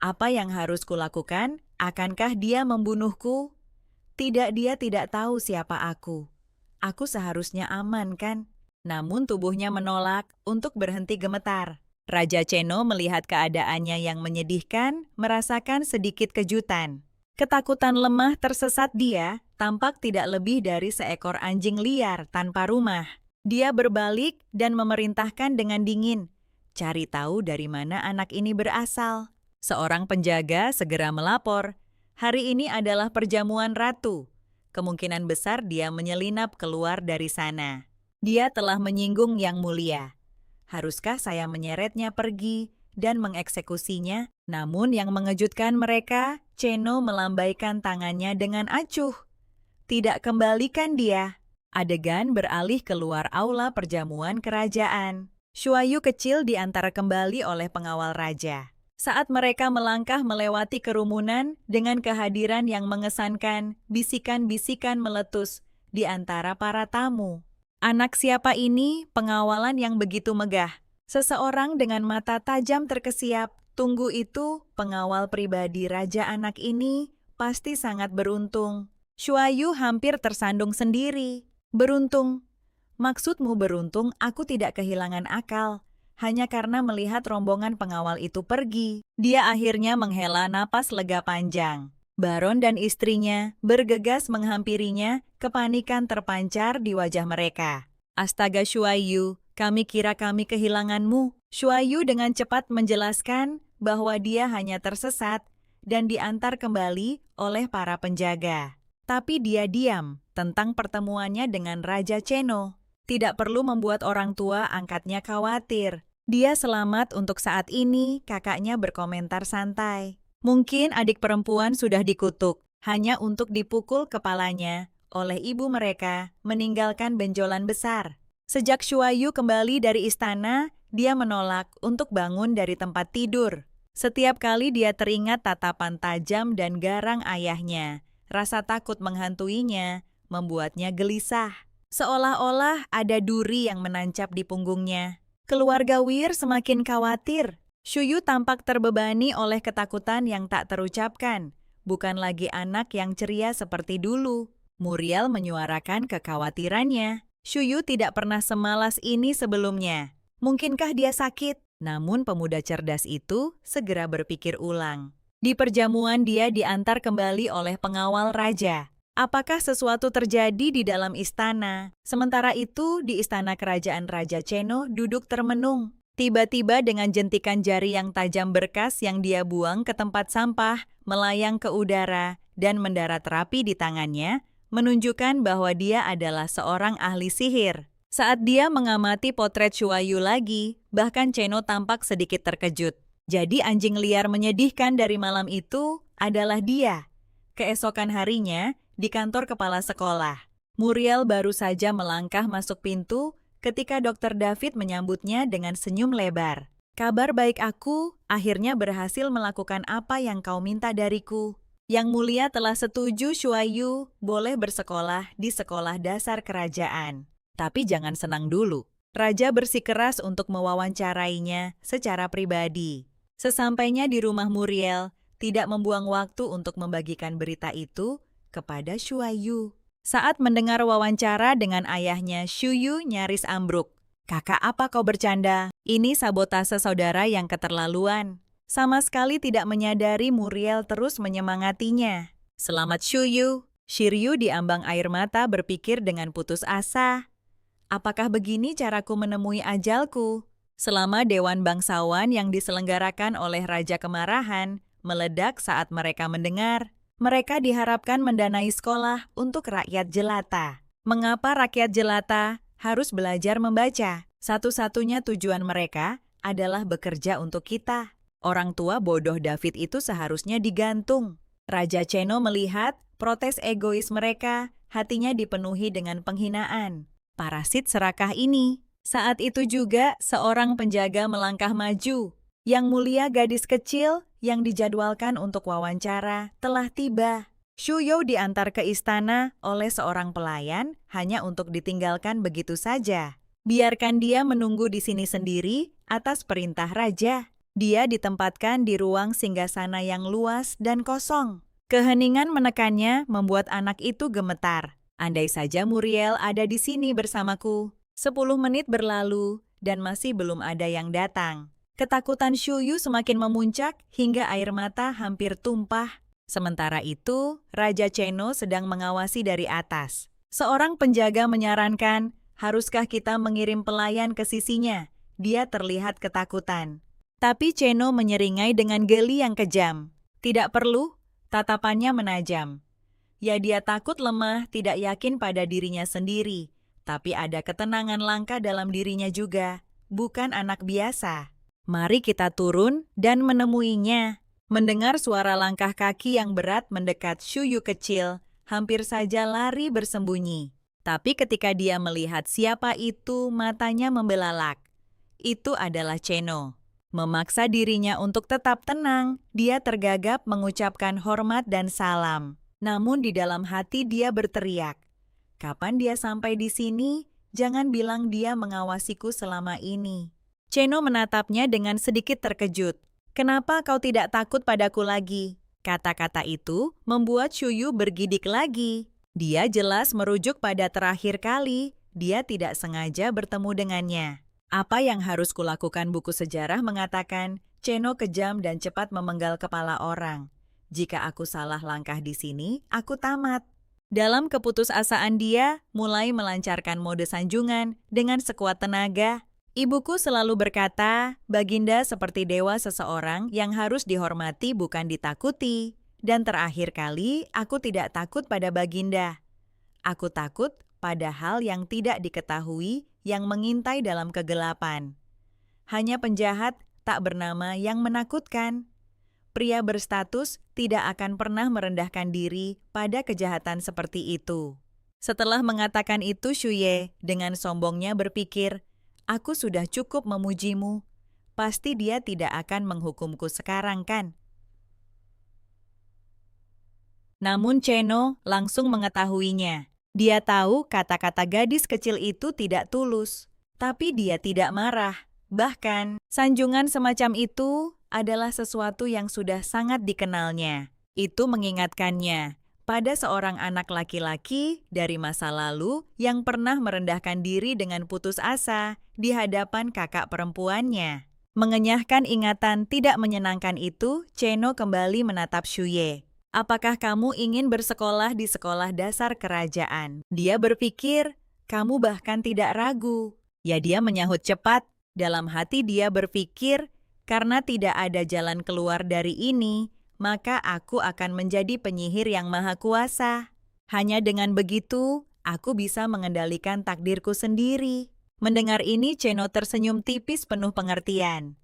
Apa yang harus kulakukan? Akankah dia membunuhku? Tidak, dia tidak tahu siapa aku. Aku seharusnya aman kan? Namun tubuhnya menolak untuk berhenti gemetar. Raja Cheno melihat keadaannya yang menyedihkan, merasakan sedikit kejutan. Ketakutan lemah tersesat dia, tampak tidak lebih dari seekor anjing liar tanpa rumah. Dia berbalik dan memerintahkan dengan dingin, "Cari tahu dari mana anak ini berasal." Seorang penjaga segera melapor, "Hari ini adalah perjamuan ratu. kemungkinan besar dia menyelinap keluar dari sana. Dia telah menyinggung Yang Mulia. Haruskah saya menyeretnya pergi dan mengeksekusinya? Namun yang mengejutkan mereka, Cheno melambaikan tangannya dengan acuh. Tidak kembalikan dia. Adegan beralih keluar aula perjamuan kerajaan. Shuayu kecil diantar kembali oleh pengawal raja. Saat mereka melangkah melewati kerumunan dengan kehadiran yang mengesankan, bisikan-bisikan meletus di antara para tamu. Anak siapa ini? Pengawalan yang begitu megah. Seseorang dengan mata tajam terkesiap. Tunggu itu, pengawal pribadi raja anak ini pasti sangat beruntung. Shuayu hampir tersandung sendiri. Beruntung. Maksudmu beruntung aku tidak kehilangan akal. Hanya karena melihat rombongan pengawal itu pergi. Dia akhirnya menghela napas lega panjang. Baron dan istrinya bergegas menghampirinya, kepanikan terpancar di wajah mereka. Astaga Shuayu, kami kira kami kehilanganmu. Shuayu dengan cepat menjelaskan bahwa dia hanya tersesat dan diantar kembali oleh para penjaga. Tapi dia diam tentang pertemuannya dengan Raja Cheno. Tidak perlu membuat orang tua angkatnya khawatir. Dia selamat untuk saat ini, kakaknya berkomentar santai. Mungkin adik perempuan sudah dikutuk, hanya untuk dipukul kepalanya oleh ibu mereka, meninggalkan benjolan besar. Sejak Shuayu kembali dari istana, dia menolak untuk bangun dari tempat tidur. Setiap kali dia teringat tatapan tajam dan garang ayahnya, rasa takut menghantuinya, membuatnya gelisah. Seolah-olah ada duri yang menancap di punggungnya. Keluarga Wir semakin khawatir. Shuyu tampak terbebani oleh ketakutan yang tak terucapkan. Bukan lagi anak yang ceria seperti dulu. Muriel menyuarakan kekhawatirannya. Shuyu tidak pernah semalas ini sebelumnya. Mungkinkah dia sakit? Namun pemuda cerdas itu segera berpikir ulang. Di perjamuan dia diantar kembali oleh pengawal raja. Apakah sesuatu terjadi di dalam istana? Sementara itu, di istana kerajaan Raja Cheno duduk termenung. Tiba-tiba dengan jentikan jari yang tajam berkas yang dia buang ke tempat sampah, melayang ke udara, dan mendarat rapi di tangannya, menunjukkan bahwa dia adalah seorang ahli sihir. Saat dia mengamati potret Shuayu lagi, bahkan Cheno tampak sedikit terkejut. Jadi anjing liar menyedihkan dari malam itu adalah dia. Keesokan harinya, di kantor kepala sekolah, Muriel baru saja melangkah masuk pintu ketika Dr. David menyambutnya dengan senyum lebar. Kabar baik aku, akhirnya berhasil melakukan apa yang kau minta dariku. Yang Mulia telah setuju Shuayu boleh bersekolah di sekolah dasar kerajaan. Tapi jangan senang dulu. Raja bersikeras untuk mewawancarainya secara pribadi. Sesampainya di rumah Muriel, tidak membuang waktu untuk membagikan berita itu kepada Shuayu. Saat mendengar wawancara dengan ayahnya, Shuyu nyaris ambruk. Kakak, apa kau bercanda? Ini sabotase saudara yang keterlaluan. Sama sekali tidak menyadari Muriel terus menyemangatinya. Selamat Shuyu. Shiryu diambang air mata berpikir dengan putus asa. Apakah begini caraku menemui ajalku? Selama Dewan Bangsawan yang diselenggarakan oleh Raja Kemarahan meledak saat mereka mendengar, mereka diharapkan mendanai sekolah untuk rakyat jelata. Mengapa rakyat jelata harus belajar membaca? Satu-satunya tujuan mereka adalah bekerja untuk kita. Orang tua bodoh David itu seharusnya digantung. Raja Cheno melihat protes egois mereka, hatinya dipenuhi dengan penghinaan. Parasit serakah ini. Saat itu juga seorang penjaga melangkah maju. Yang Mulia gadis kecil yang dijadwalkan untuk wawancara telah tiba. Shuyu diantar ke istana oleh seorang pelayan hanya untuk ditinggalkan begitu saja. Biarkan dia menunggu di sini sendiri atas perintah raja. Dia ditempatkan di ruang singgasana yang luas dan kosong. Keheningan menekannya membuat anak itu gemetar. Andai saja Muriel ada di sini bersamaku. 10 menit berlalu dan masih belum ada yang datang. Ketakutan Shuyu semakin memuncak hingga air mata hampir tumpah. Sementara itu, Raja Cheno sedang mengawasi dari atas. Seorang penjaga menyarankan, haruskah kita mengirim pelayan ke sisinya? Dia terlihat ketakutan. Tapi Cheno menyeringai dengan geli yang kejam. Tidak perlu, tatapannya menajam. Ya dia takut lemah, tidak yakin pada dirinya sendiri. Tapi ada ketenangan langka dalam dirinya juga. Bukan anak biasa. Mari kita turun dan menemuinya. Mendengar suara langkah kaki yang berat mendekat Shuyu kecil, hampir saja lari bersembunyi. Tapi ketika dia melihat siapa itu, matanya membelalak. Itu adalah Cheno. Memaksa dirinya untuk tetap tenang, dia tergagap mengucapkan hormat dan salam. Namun di dalam hati dia berteriak, "Kapan dia sampai di sini? Jangan bilang dia mengawasiku selama ini." Cheno menatapnya dengan sedikit terkejut. "Kenapa kau tidak takut padaku lagi?" Kata-kata itu membuat Shuyu bergidik lagi. Dia jelas merujuk pada terakhir kali dia tidak sengaja bertemu dengannya. Apa yang harus kulakukan? Buku sejarah mengatakan, Cheno kejam dan cepat memenggal kepala orang. Jika aku salah langkah di sini, aku tamat. Dalam keputusasaan dia, mulai melancarkan mode sanjungan dengan sekuat tenaga. Ibuku selalu berkata, Baginda seperti dewa seseorang yang harus dihormati bukan ditakuti. Dan terakhir kali, aku tidak takut pada Baginda. Aku takut pada hal yang tidak diketahui yang mengintai dalam kegelapan. Hanya penjahat tak bernama yang menakutkan. Pria berstatus tidak akan pernah merendahkan diri pada kejahatan seperti itu. Setelah mengatakan itu, Shuye dengan sombongnya berpikir, aku sudah cukup memujimu. Pasti dia tidak akan menghukumku sekarang kan? Namun Cheno langsung mengetahuinya. Dia tahu kata-kata gadis kecil itu tidak tulus, tapi dia tidak marah. Bahkan, sanjungan semacam itu adalah sesuatu yang sudah sangat dikenalnya. Itu mengingatkannya pada seorang anak laki-laki dari masa lalu yang pernah merendahkan diri dengan putus asa di hadapan kakak perempuannya. Mengenyahkan ingatan tidak menyenangkan itu, Cheno kembali menatap Shuye. Apakah kamu ingin bersekolah di sekolah dasar kerajaan? Dia berpikir, kamu bahkan tidak ragu. Ya dia menyahut cepat. Dalam hati dia berpikir, karena tidak ada jalan keluar dari ini, maka aku akan menjadi penyihir yang maha kuasa. Hanya dengan begitu, aku bisa mengendalikan takdirku sendiri. Mendengar ini, Cheno tersenyum tipis penuh pengertian.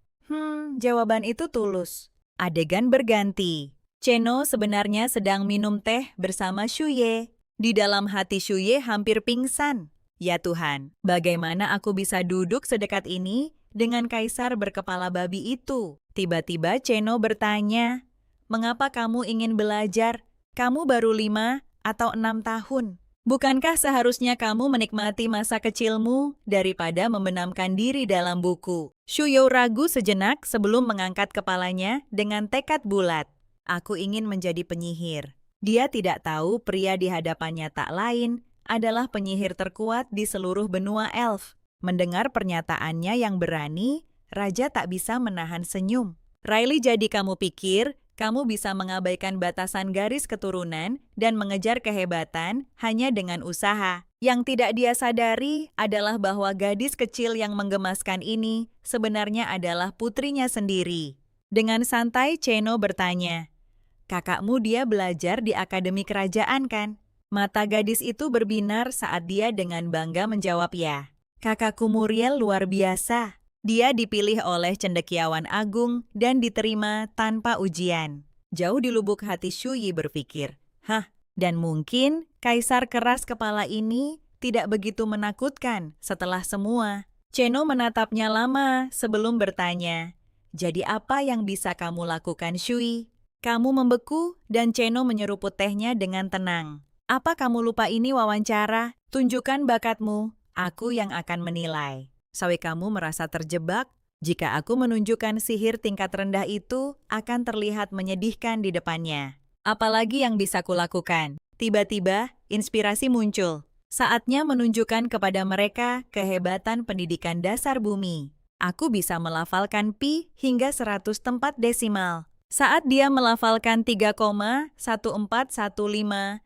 Jawaban itu tulus. Adegan berganti. Cheno sebenarnya sedang minum teh bersama Shuye. Di dalam hati Shuye hampir pingsan. Ya Tuhan, bagaimana aku bisa duduk sedekat ini dengan kaisar berkepala babi itu? Tiba-tiba Cheno bertanya, mengapa kamu ingin belajar? Kamu baru 5 atau 6 tahun. Bukankah seharusnya kamu menikmati masa kecilmu daripada membenamkan diri dalam buku? Shuye ragu sejenak sebelum mengangkat kepalanya dengan tekad bulat. Aku ingin menjadi penyihir. Dia tidak tahu pria di hadapannya tak lain adalah penyihir terkuat di seluruh benua elf. Mendengar pernyataannya yang berani, Raja tak bisa menahan senyum. Riley, jadi kamu pikir kamu bisa mengabaikan batasan garis keturunan dan mengejar kehebatan hanya dengan usaha. Yang tidak dia sadari adalah bahwa gadis kecil yang menggemaskan ini sebenarnya adalah putrinya sendiri. Dengan santai Cheno bertanya, kakakmu dia belajar di akademi kerajaan kan? Mata gadis itu berbinar saat dia dengan bangga menjawab ya. Kakakku Muriel luar biasa. Dia dipilih oleh cendekiawan agung dan diterima tanpa ujian. Jauh di lubuk hati Shuye berpikir, dan mungkin kaisar keras kepala ini tidak begitu menakutkan setelah semua. Cheno menatapnya lama sebelum bertanya, jadi apa yang bisa kamu lakukan Shuye? Kamu membeku dan Cheno menyeruput tehnya dengan tenang. Apa kamu lupa ini wawancara? Tunjukkan bakatmu, aku yang akan menilai. Sawi kamu merasa terjebak? Jika aku menunjukkan sihir tingkat rendah itu, akan terlihat menyedihkan di depannya. Apalagi yang bisa kulakukan? Tiba-tiba, inspirasi muncul. Saatnya menunjukkan kepada mereka kehebatan pendidikan dasar bumi. Aku bisa melafalkan pi hingga 100 tempat desimal. Saat dia melafalkan 3,1415926,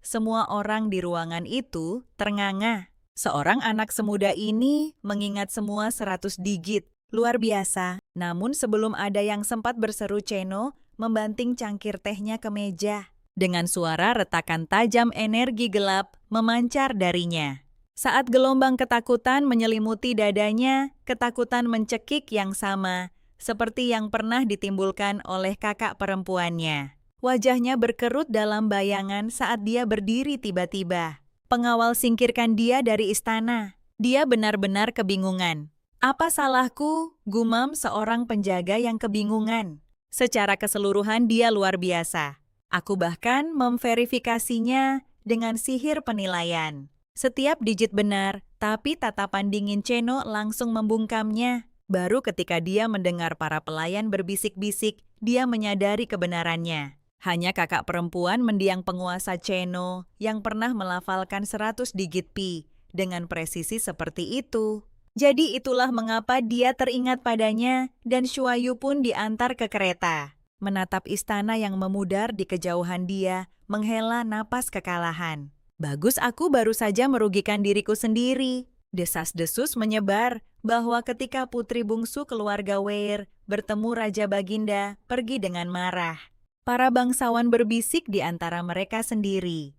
semua orang di ruangan itu ternganga. Seorang anak semuda ini mengingat semua 100 digit. Luar biasa. Namun sebelum ada yang sempat berseru, Cheno membanting cangkir tehnya ke meja. Dengan suara retakan tajam energi gelap memancar darinya. Saat gelombang ketakutan menyelimuti dadanya, ketakutan mencekik yang sama, seperti yang pernah ditimbulkan oleh kakak perempuannya. Wajahnya berkerut dalam bayangan saat dia berdiri tiba-tiba. Pengawal singkirkan dia dari istana. Dia benar-benar kebingungan. Apa salahku? Gumam seorang penjaga yang kebingungan. Secara keseluruhan dia luar biasa. Aku bahkan memverifikasinya dengan sihir penilaian. Setiap digit benar, tapi tatapan dingin Cheno langsung membungkamnya. Baru ketika dia mendengar para pelayan berbisik-bisik, dia menyadari kebenarannya. Hanya kakak perempuan mendiang penguasa Cheno yang pernah melafalkan 100 digit pi dengan presisi seperti itu. Jadi itulah mengapa dia teringat padanya dan Shuayu pun diantar ke kereta. Menatap istana yang memudar di kejauhan dia, menghela napas kekalahan. Bagus, aku baru saja merugikan diriku sendiri. Desas-desus menyebar bahwa ketika putri bungsu keluarga Weir bertemu Raja Baginda pergi dengan marah. Para bangsawan berbisik di antara mereka sendiri.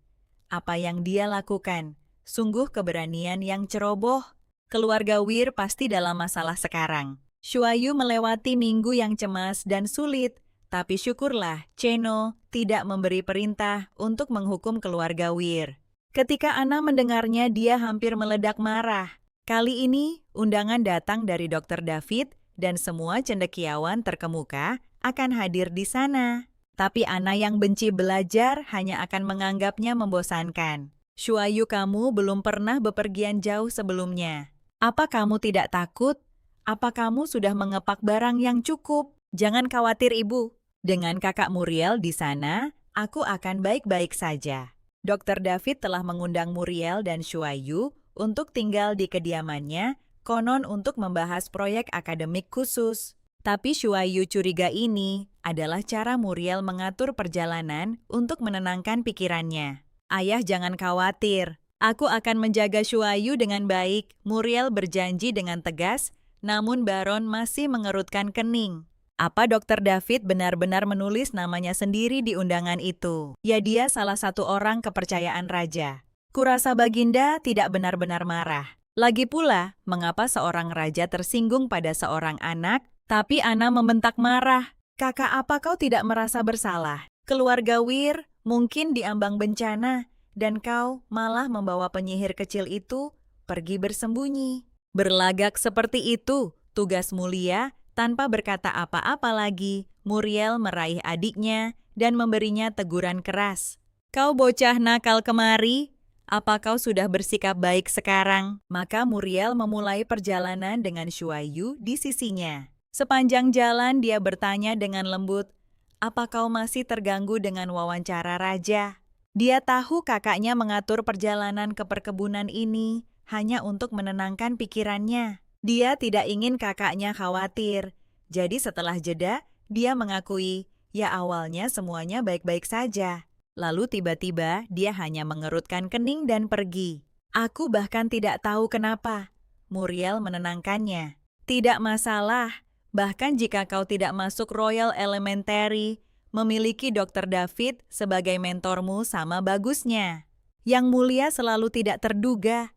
Apa yang dia lakukan? Sungguh keberanian yang ceroboh. Keluarga Weir pasti dalam masalah sekarang. Shuayu melewati minggu yang cemas dan sulit, tapi syukurlah Cheno tidak memberi perintah untuk menghukum keluarga Weir. Ketika Ana mendengarnya, dia hampir meledak marah. Kali ini, undangan datang dari Dr. David dan semua cendekiawan terkemuka akan hadir di sana. Tapi Ana yang benci belajar hanya akan menganggapnya membosankan. Shuayu, kamu belum pernah bepergian jauh sebelumnya. Apa kamu tidak takut? Apa kamu sudah mengepak barang yang cukup? Jangan khawatir, Ibu. Dengan kakak Muriel di sana, aku akan baik-baik saja. Dr. David telah mengundang Muriel dan Shuayu untuk tinggal di kediamannya, konon untuk membahas proyek akademik khusus. Tapi Shuayu curiga ini adalah cara Muriel mengatur perjalanan untuk menenangkan pikirannya. Ayah, jangan khawatir. Aku akan menjaga Shuayu dengan baik, Muriel berjanji dengan tegas, namun Baron masih mengerutkan kening. Apa Dr. David benar-benar menulis namanya sendiri di undangan itu? Ya, dia salah satu orang kepercayaan raja. Kurasa Baginda tidak benar-benar marah. Lagi pula, mengapa seorang raja tersinggung pada seorang anak, tapi Ana membentak marah. Kakak, apa kau tidak merasa bersalah? Keluarga Weir mungkin diambang bencana, dan kau malah membawa penyihir kecil itu pergi bersembunyi. Berlagak seperti itu, tugas mulia. Tanpa berkata apa-apa lagi, Muriel meraih adiknya dan memberinya teguran keras. Kau bocah nakal kemari, apa kau sudah bersikap baik sekarang? Maka Muriel memulai perjalanan dengan Shuayu di sisinya. Sepanjang jalan dia bertanya dengan lembut, apa kau masih terganggu dengan wawancara raja? Dia tahu kakaknya mengatur perjalanan ke perkebunan ini hanya untuk menenangkan pikirannya. Dia tidak ingin kakaknya khawatir. Jadi setelah jeda, dia mengakui, ya awalnya semuanya baik-baik saja. Lalu tiba-tiba dia hanya mengerutkan kening dan pergi. Aku bahkan tidak tahu kenapa. Muriel menenangkannya. Tidak masalah, bahkan jika kau tidak masuk Royal Elementary, memiliki Dr. David sebagai mentormu sama bagusnya. Yang mulia selalu tidak terduga.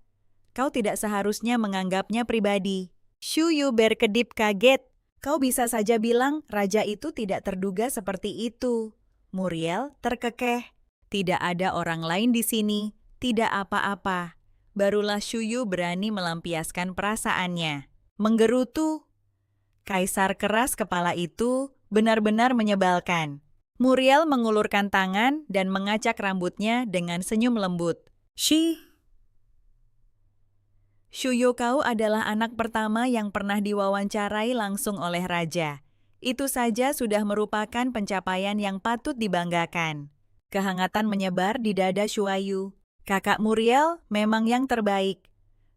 Kau tidak seharusnya menganggapnya pribadi. Shuyu berkedip kaget. Kau bisa saja bilang raja itu tidak terduga seperti itu. Muriel terkekeh. Tidak ada orang lain di sini, tidak apa-apa. Barulah Shuyu berani melampiaskan perasaannya. Menggerutu. Kaisar keras kepala itu benar-benar menyebalkan. Muriel mengulurkan tangan dan mengacak rambutnya dengan senyum lembut. Shuyu, kau adalah anak pertama yang pernah diwawancarai langsung oleh raja. Itu saja sudah merupakan pencapaian yang patut dibanggakan. Kehangatan menyebar di dada Shuayu. Kakak Muriel memang yang terbaik.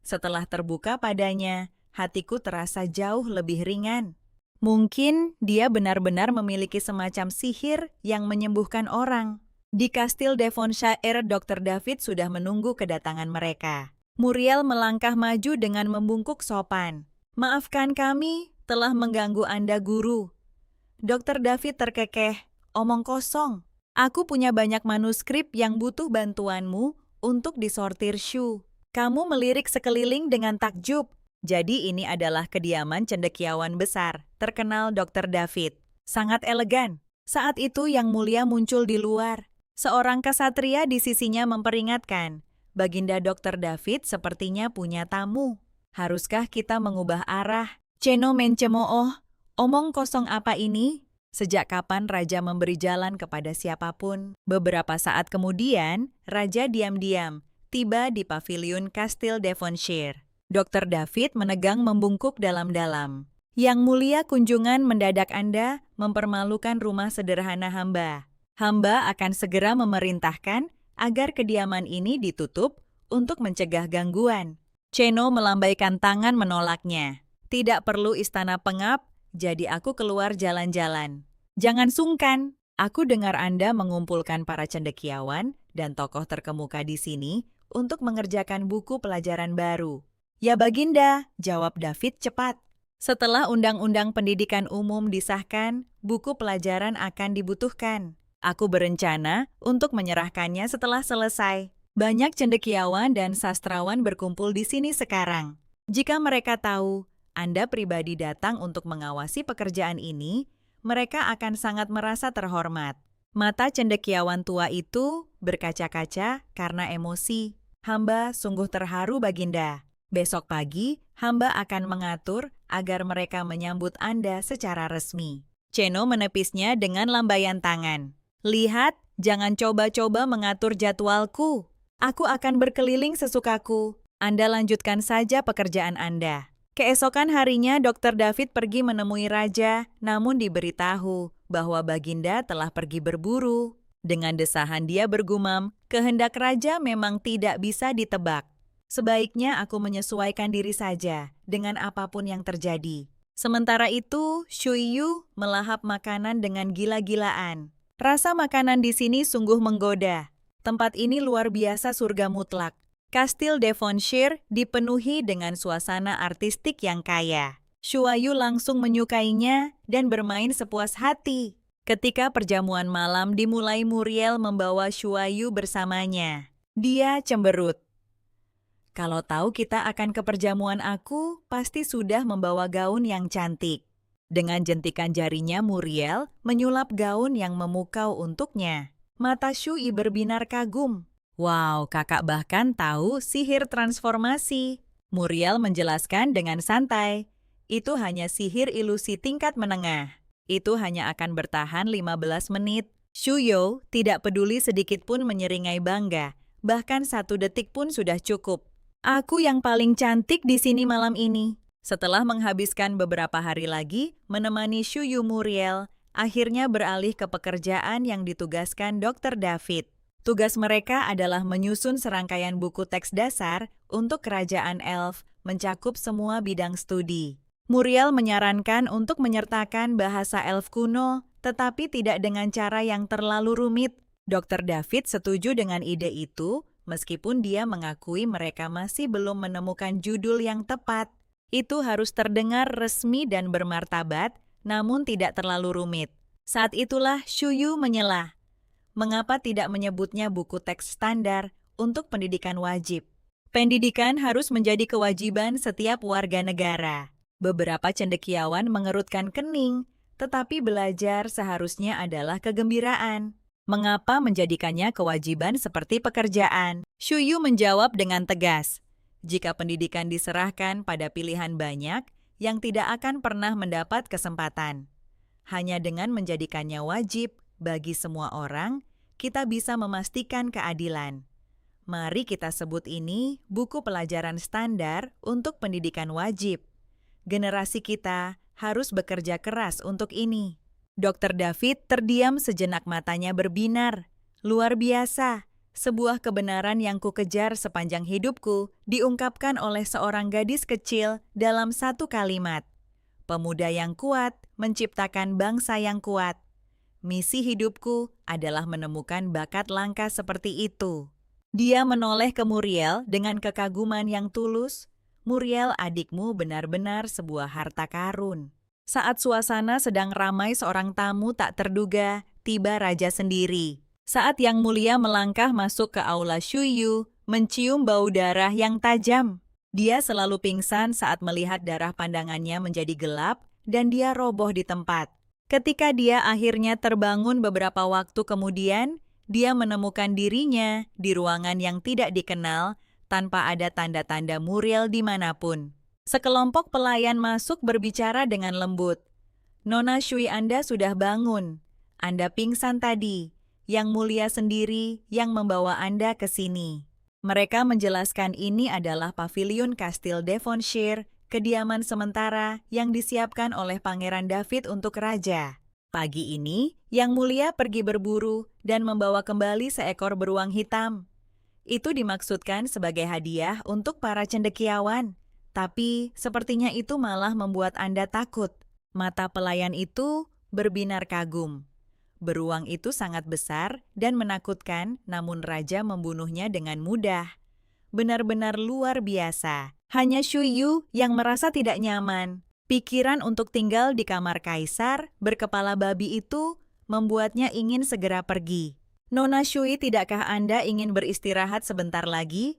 Setelah terbuka padanya, hatiku terasa jauh lebih ringan. Mungkin dia benar-benar memiliki semacam sihir yang menyembuhkan orang. Di Kastil Devonshire, Dr. David sudah menunggu kedatangan mereka. Muriel melangkah maju dengan membungkuk sopan. Maafkan kami telah mengganggu Anda, Guru. Dr. David terkekeh. Omong kosong. Aku punya banyak manuskrip yang butuh bantuanmu untuk disortir Shu. Kamu melirik sekeliling dengan takjub. Jadi ini adalah kediaman cendekiawan besar, terkenal Dr. David. Sangat elegan. Saat itu Yang Mulia muncul di luar. Seorang kesatria di sisinya memperingatkan, Baginda Dr. David sepertinya punya tamu. Haruskah kita mengubah arah? Ceno mencemooh, omong kosong apa ini? Sejak kapan Raja memberi jalan kepada siapapun? Beberapa saat kemudian, Raja diam-diam tiba di paviliun Kastil Devonshire. Dr. David menegang membungkuk dalam-dalam. Yang Mulia, kunjungan mendadak Anda mempermalukan rumah sederhana hamba. Hamba akan segera memerintahkan agar kediaman ini ditutup untuk mencegah gangguan. Ceno melambaikan tangan menolaknya. Tidak perlu istana pengap, jadi aku keluar jalan-jalan. Jangan sungkan, aku dengar Anda mengumpulkan para cendekiawan dan tokoh terkemuka di sini untuk mengerjakan buku pelajaran baru. Ya Baginda, jawab David cepat. Setelah Undang-Undang Pendidikan Umum disahkan, buku pelajaran akan dibutuhkan. Aku berencana untuk menyerahkannya setelah selesai. Banyak cendekiawan dan sastrawan berkumpul di sini sekarang. Jika mereka tahu Anda pribadi datang untuk mengawasi pekerjaan ini, mereka akan sangat merasa terhormat. Mata cendekiawan tua itu berkaca-kaca karena emosi. Hamba sungguh terharu Baginda. Besok pagi, hamba akan mengatur agar mereka menyambut Anda secara resmi. Ceno menepisnya dengan lambaian tangan. Lihat, jangan coba-coba mengatur jadwalku. Aku akan berkeliling sesukaku. Anda lanjutkan saja pekerjaan Anda. Keesokan harinya, Dr. David pergi menemui Raja, namun diberitahu bahwa Baginda telah pergi berburu. Dengan desahan dia bergumam, kehendak Raja memang tidak bisa ditebak. Sebaiknya aku menyesuaikan diri saja dengan apapun yang terjadi. Sementara itu, Shui Yu melahap makanan dengan gila-gilaan. Rasa makanan di sini sungguh menggoda. Tempat ini luar biasa surga mutlak. Kastil Devonshire dipenuhi dengan suasana artistik yang kaya. Shuayu langsung menyukainya dan bermain sepuas hati. Ketika perjamuan malam dimulai, Muriel membawa Shuayu bersamanya. Dia cemberut. Kalau tahu kita akan ke perjamuan aku, pasti sudah membawa gaun yang cantik. Dengan jentikan jarinya, Muriel menyulap gaun yang memukau untuknya. Mata Shui berbinar kagum. Wow, kakak bahkan tahu sihir transformasi. Muriel menjelaskan dengan santai. Itu hanya sihir ilusi tingkat menengah. Itu hanya akan bertahan 15 menit. Shuyo tidak peduli sedikit pun menyeringai bangga. Bahkan 1 detik pun sudah cukup. Aku yang paling cantik di sini malam ini. Setelah menghabiskan beberapa hari lagi menemani Shuyu, Muriel akhirnya beralih ke pekerjaan yang ditugaskan Dr. David. Tugas mereka adalah menyusun serangkaian buku teks dasar untuk kerajaan elf, mencakup semua bidang studi. Muriel menyarankan untuk menyertakan bahasa elf kuno, tetapi tidak dengan cara yang terlalu rumit. Dr. David setuju dengan ide itu, meskipun dia mengakui mereka masih belum menemukan judul yang tepat. Itu harus terdengar resmi dan bermartabat, namun tidak terlalu rumit. Saat itulah Shuyu menyela. Mengapa tidak menyebutnya buku teks standar untuk pendidikan wajib? Pendidikan harus menjadi kewajiban setiap warga negara. Beberapa cendekiawan mengerutkan kening, tetapi belajar seharusnya adalah kegembiraan. Mengapa menjadikannya kewajiban seperti pekerjaan? Shuyu menjawab dengan tegas. Jika pendidikan diserahkan pada pilihan banyak, yang tidak akan pernah mendapat kesempatan. Hanya dengan menjadikannya wajib bagi semua orang, kita bisa memastikan keadilan. Mari kita sebut ini buku pelajaran standar untuk pendidikan wajib. Generasi kita harus bekerja keras untuk ini. Dr. David terdiam sejenak, matanya berbinar. Luar biasa, sebuah kebenaran yang kukejar sepanjang hidupku diungkapkan oleh seorang gadis kecil dalam 1 kalimat. Pemuda yang kuat menciptakan bangsa yang kuat. Misi hidupku adalah menemukan bakat langka seperti itu. Dia menoleh ke Muriel dengan kekaguman yang tulus. Muriel, adikmu benar-benar sebuah harta karun. Saat suasana sedang ramai, seorang tamu tak terduga tiba, raja sendiri. Saat Yang Mulia melangkah masuk ke aula Shuyu, mencium bau darah yang tajam. Dia selalu pingsan saat melihat darah, pandangannya menjadi gelap dan dia roboh di tempat. Ketika dia akhirnya terbangun beberapa waktu kemudian, dia menemukan dirinya di ruangan yang tidak dikenal tanpa ada tanda-tanda Muriel dimanapun. Sekelompok pelayan masuk berbicara dengan lembut. "Nona Shui, Anda sudah bangun. Anda pingsan tadi. Yang Mulia sendiri yang membawa Anda ke sini." Mereka menjelaskan ini adalah pavilion Kastil Devonshire, kediaman sementara yang disiapkan oleh Pangeran David untuk raja. Pagi ini, Yang Mulia pergi berburu dan membawa kembali seekor beruang hitam. Itu dimaksudkan sebagai hadiah untuk para cendekiawan. Tapi sepertinya itu malah membuat Anda takut. Mata pelayan itu berbinar kagum. Beruang itu sangat besar dan menakutkan, namun raja membunuhnya dengan mudah. Benar-benar luar biasa. Hanya Shuyu yang merasa tidak nyaman. Pikiran untuk tinggal di kamar kaisar berkepala babi itu membuatnya ingin segera pergi. "Nona Shui, tidakkah Anda ingin beristirahat sebentar lagi?"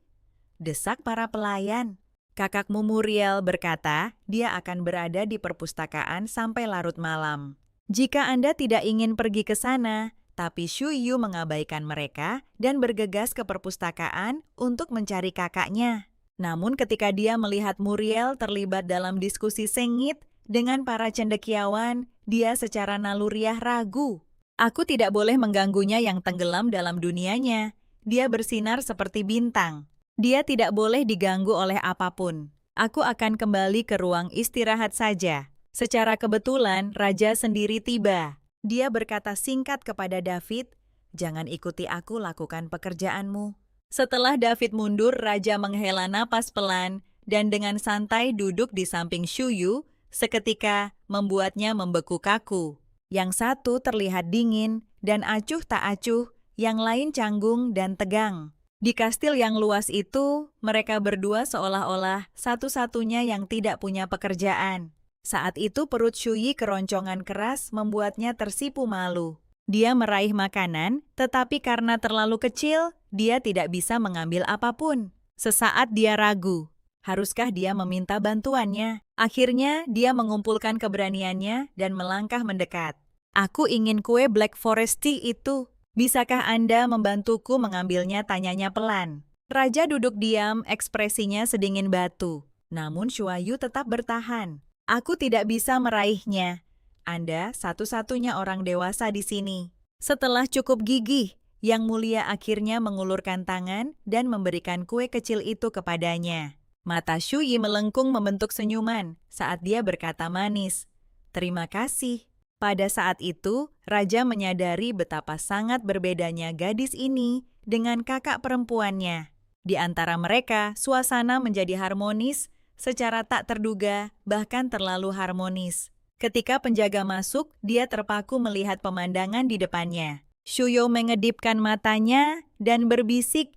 desak para pelayan. "Kakakmu Muriel berkata dia akan berada di perpustakaan sampai larut malam. Jika Anda tidak ingin pergi ke sana," tapi Shuyu mengabaikan mereka dan bergegas ke perpustakaan untuk mencari kakaknya. Namun ketika dia melihat Muriel terlibat dalam diskusi sengit dengan para cendekiawan, dia secara naluriah ragu. "Aku tidak boleh mengganggunya yang tenggelam dalam dunianya. Dia bersinar seperti bintang. Dia tidak boleh diganggu oleh apapun. Aku akan kembali ke ruang istirahat saja." Secara kebetulan, raja sendiri tiba. Dia berkata singkat kepada David, "Jangan ikuti aku, lakukan pekerjaanmu." Setelah David mundur, raja menghela napas pelan dan dengan santai duduk di samping Shuyu, seketika membuatnya membeku kaku. Yang satu terlihat dingin dan acuh tak acuh, yang lain canggung dan tegang. Di kastil yang luas itu, mereka berdua seolah-olah satu-satunya yang tidak punya pekerjaan. Saat itu perut Shuyi keroncongan keras membuatnya tersipu malu. Dia meraih makanan, tetapi karena terlalu kecil, dia tidak bisa mengambil apapun. Sesaat dia ragu. Haruskah dia meminta bantuannya? Akhirnya dia mengumpulkan keberaniannya dan melangkah mendekat. "Aku ingin kue Black Forest Tea itu. Bisakah Anda membantuku mengambilnya?" tanyanya pelan. Raja duduk diam, ekspresinya sedingin batu. Namun Shuayu tetap bertahan. "Aku tidak bisa meraihnya. Anda satu-satunya orang dewasa di sini." Setelah cukup gigih, Yang Mulia akhirnya mengulurkan tangan dan memberikan kue kecil itu kepadanya. Mata Shuyi melengkung membentuk senyuman saat dia berkata manis, "Terima kasih." Pada saat itu, raja menyadari betapa sangat berbedanya gadis ini dengan kakak perempuannya. Di antara mereka, suasana menjadi harmonis, secara tak terduga, bahkan terlalu harmonis. Ketika penjaga masuk, dia terpaku melihat pemandangan di depannya. Shuyo mengedipkan matanya dan berbisik,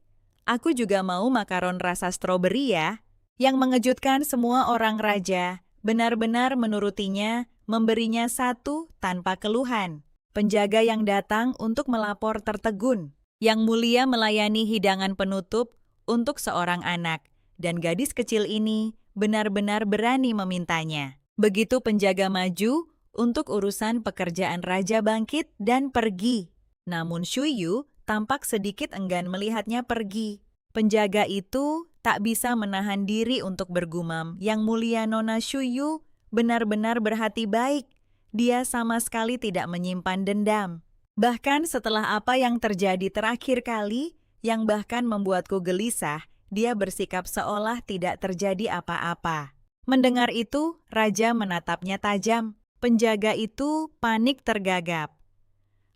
"Aku juga mau makaron rasa stroberi ya." Yang mengejutkan semua orang, raja benar-benar menurutinya, memberinya satu tanpa keluhan. Penjaga yang datang untuk melapor tertegun. Yang Mulia melayani hidangan penutup untuk seorang anak, dan gadis kecil ini benar-benar berani memintanya. Begitu penjaga maju, untuk urusan pekerjaan raja bangkit dan pergi. Namun Shuyu tampak sedikit enggan melihatnya pergi. Penjaga itu tak bisa menahan diri untuk bergumam, "Yang Mulia, Nona Shuyu benar-benar berhati baik. Dia sama sekali tidak menyimpan dendam. Bahkan setelah apa yang terjadi terakhir kali, yang bahkan membuatku gelisah, dia bersikap seolah tidak terjadi apa-apa." Mendengar itu, raja menatapnya tajam. Penjaga itu panik tergagap.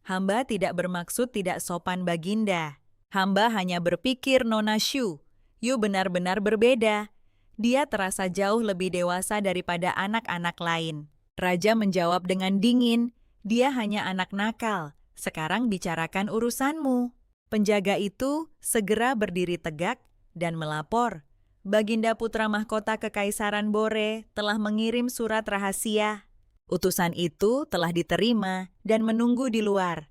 "Hamba tidak bermaksud tidak sopan, Baginda. Hamba hanya berpikir Nona Shu, Yu benar-benar berbeda. Dia terasa jauh lebih dewasa daripada anak-anak lain." Raja menjawab dengan dingin, "Dia hanya anak nakal. Sekarang bicarakan urusanmu." Penjaga itu segera berdiri tegak dan melapor, "Baginda Putra Mahkota Kekaisaran Bore telah mengirim surat rahasia." Utusan itu telah diterima dan menunggu di luar.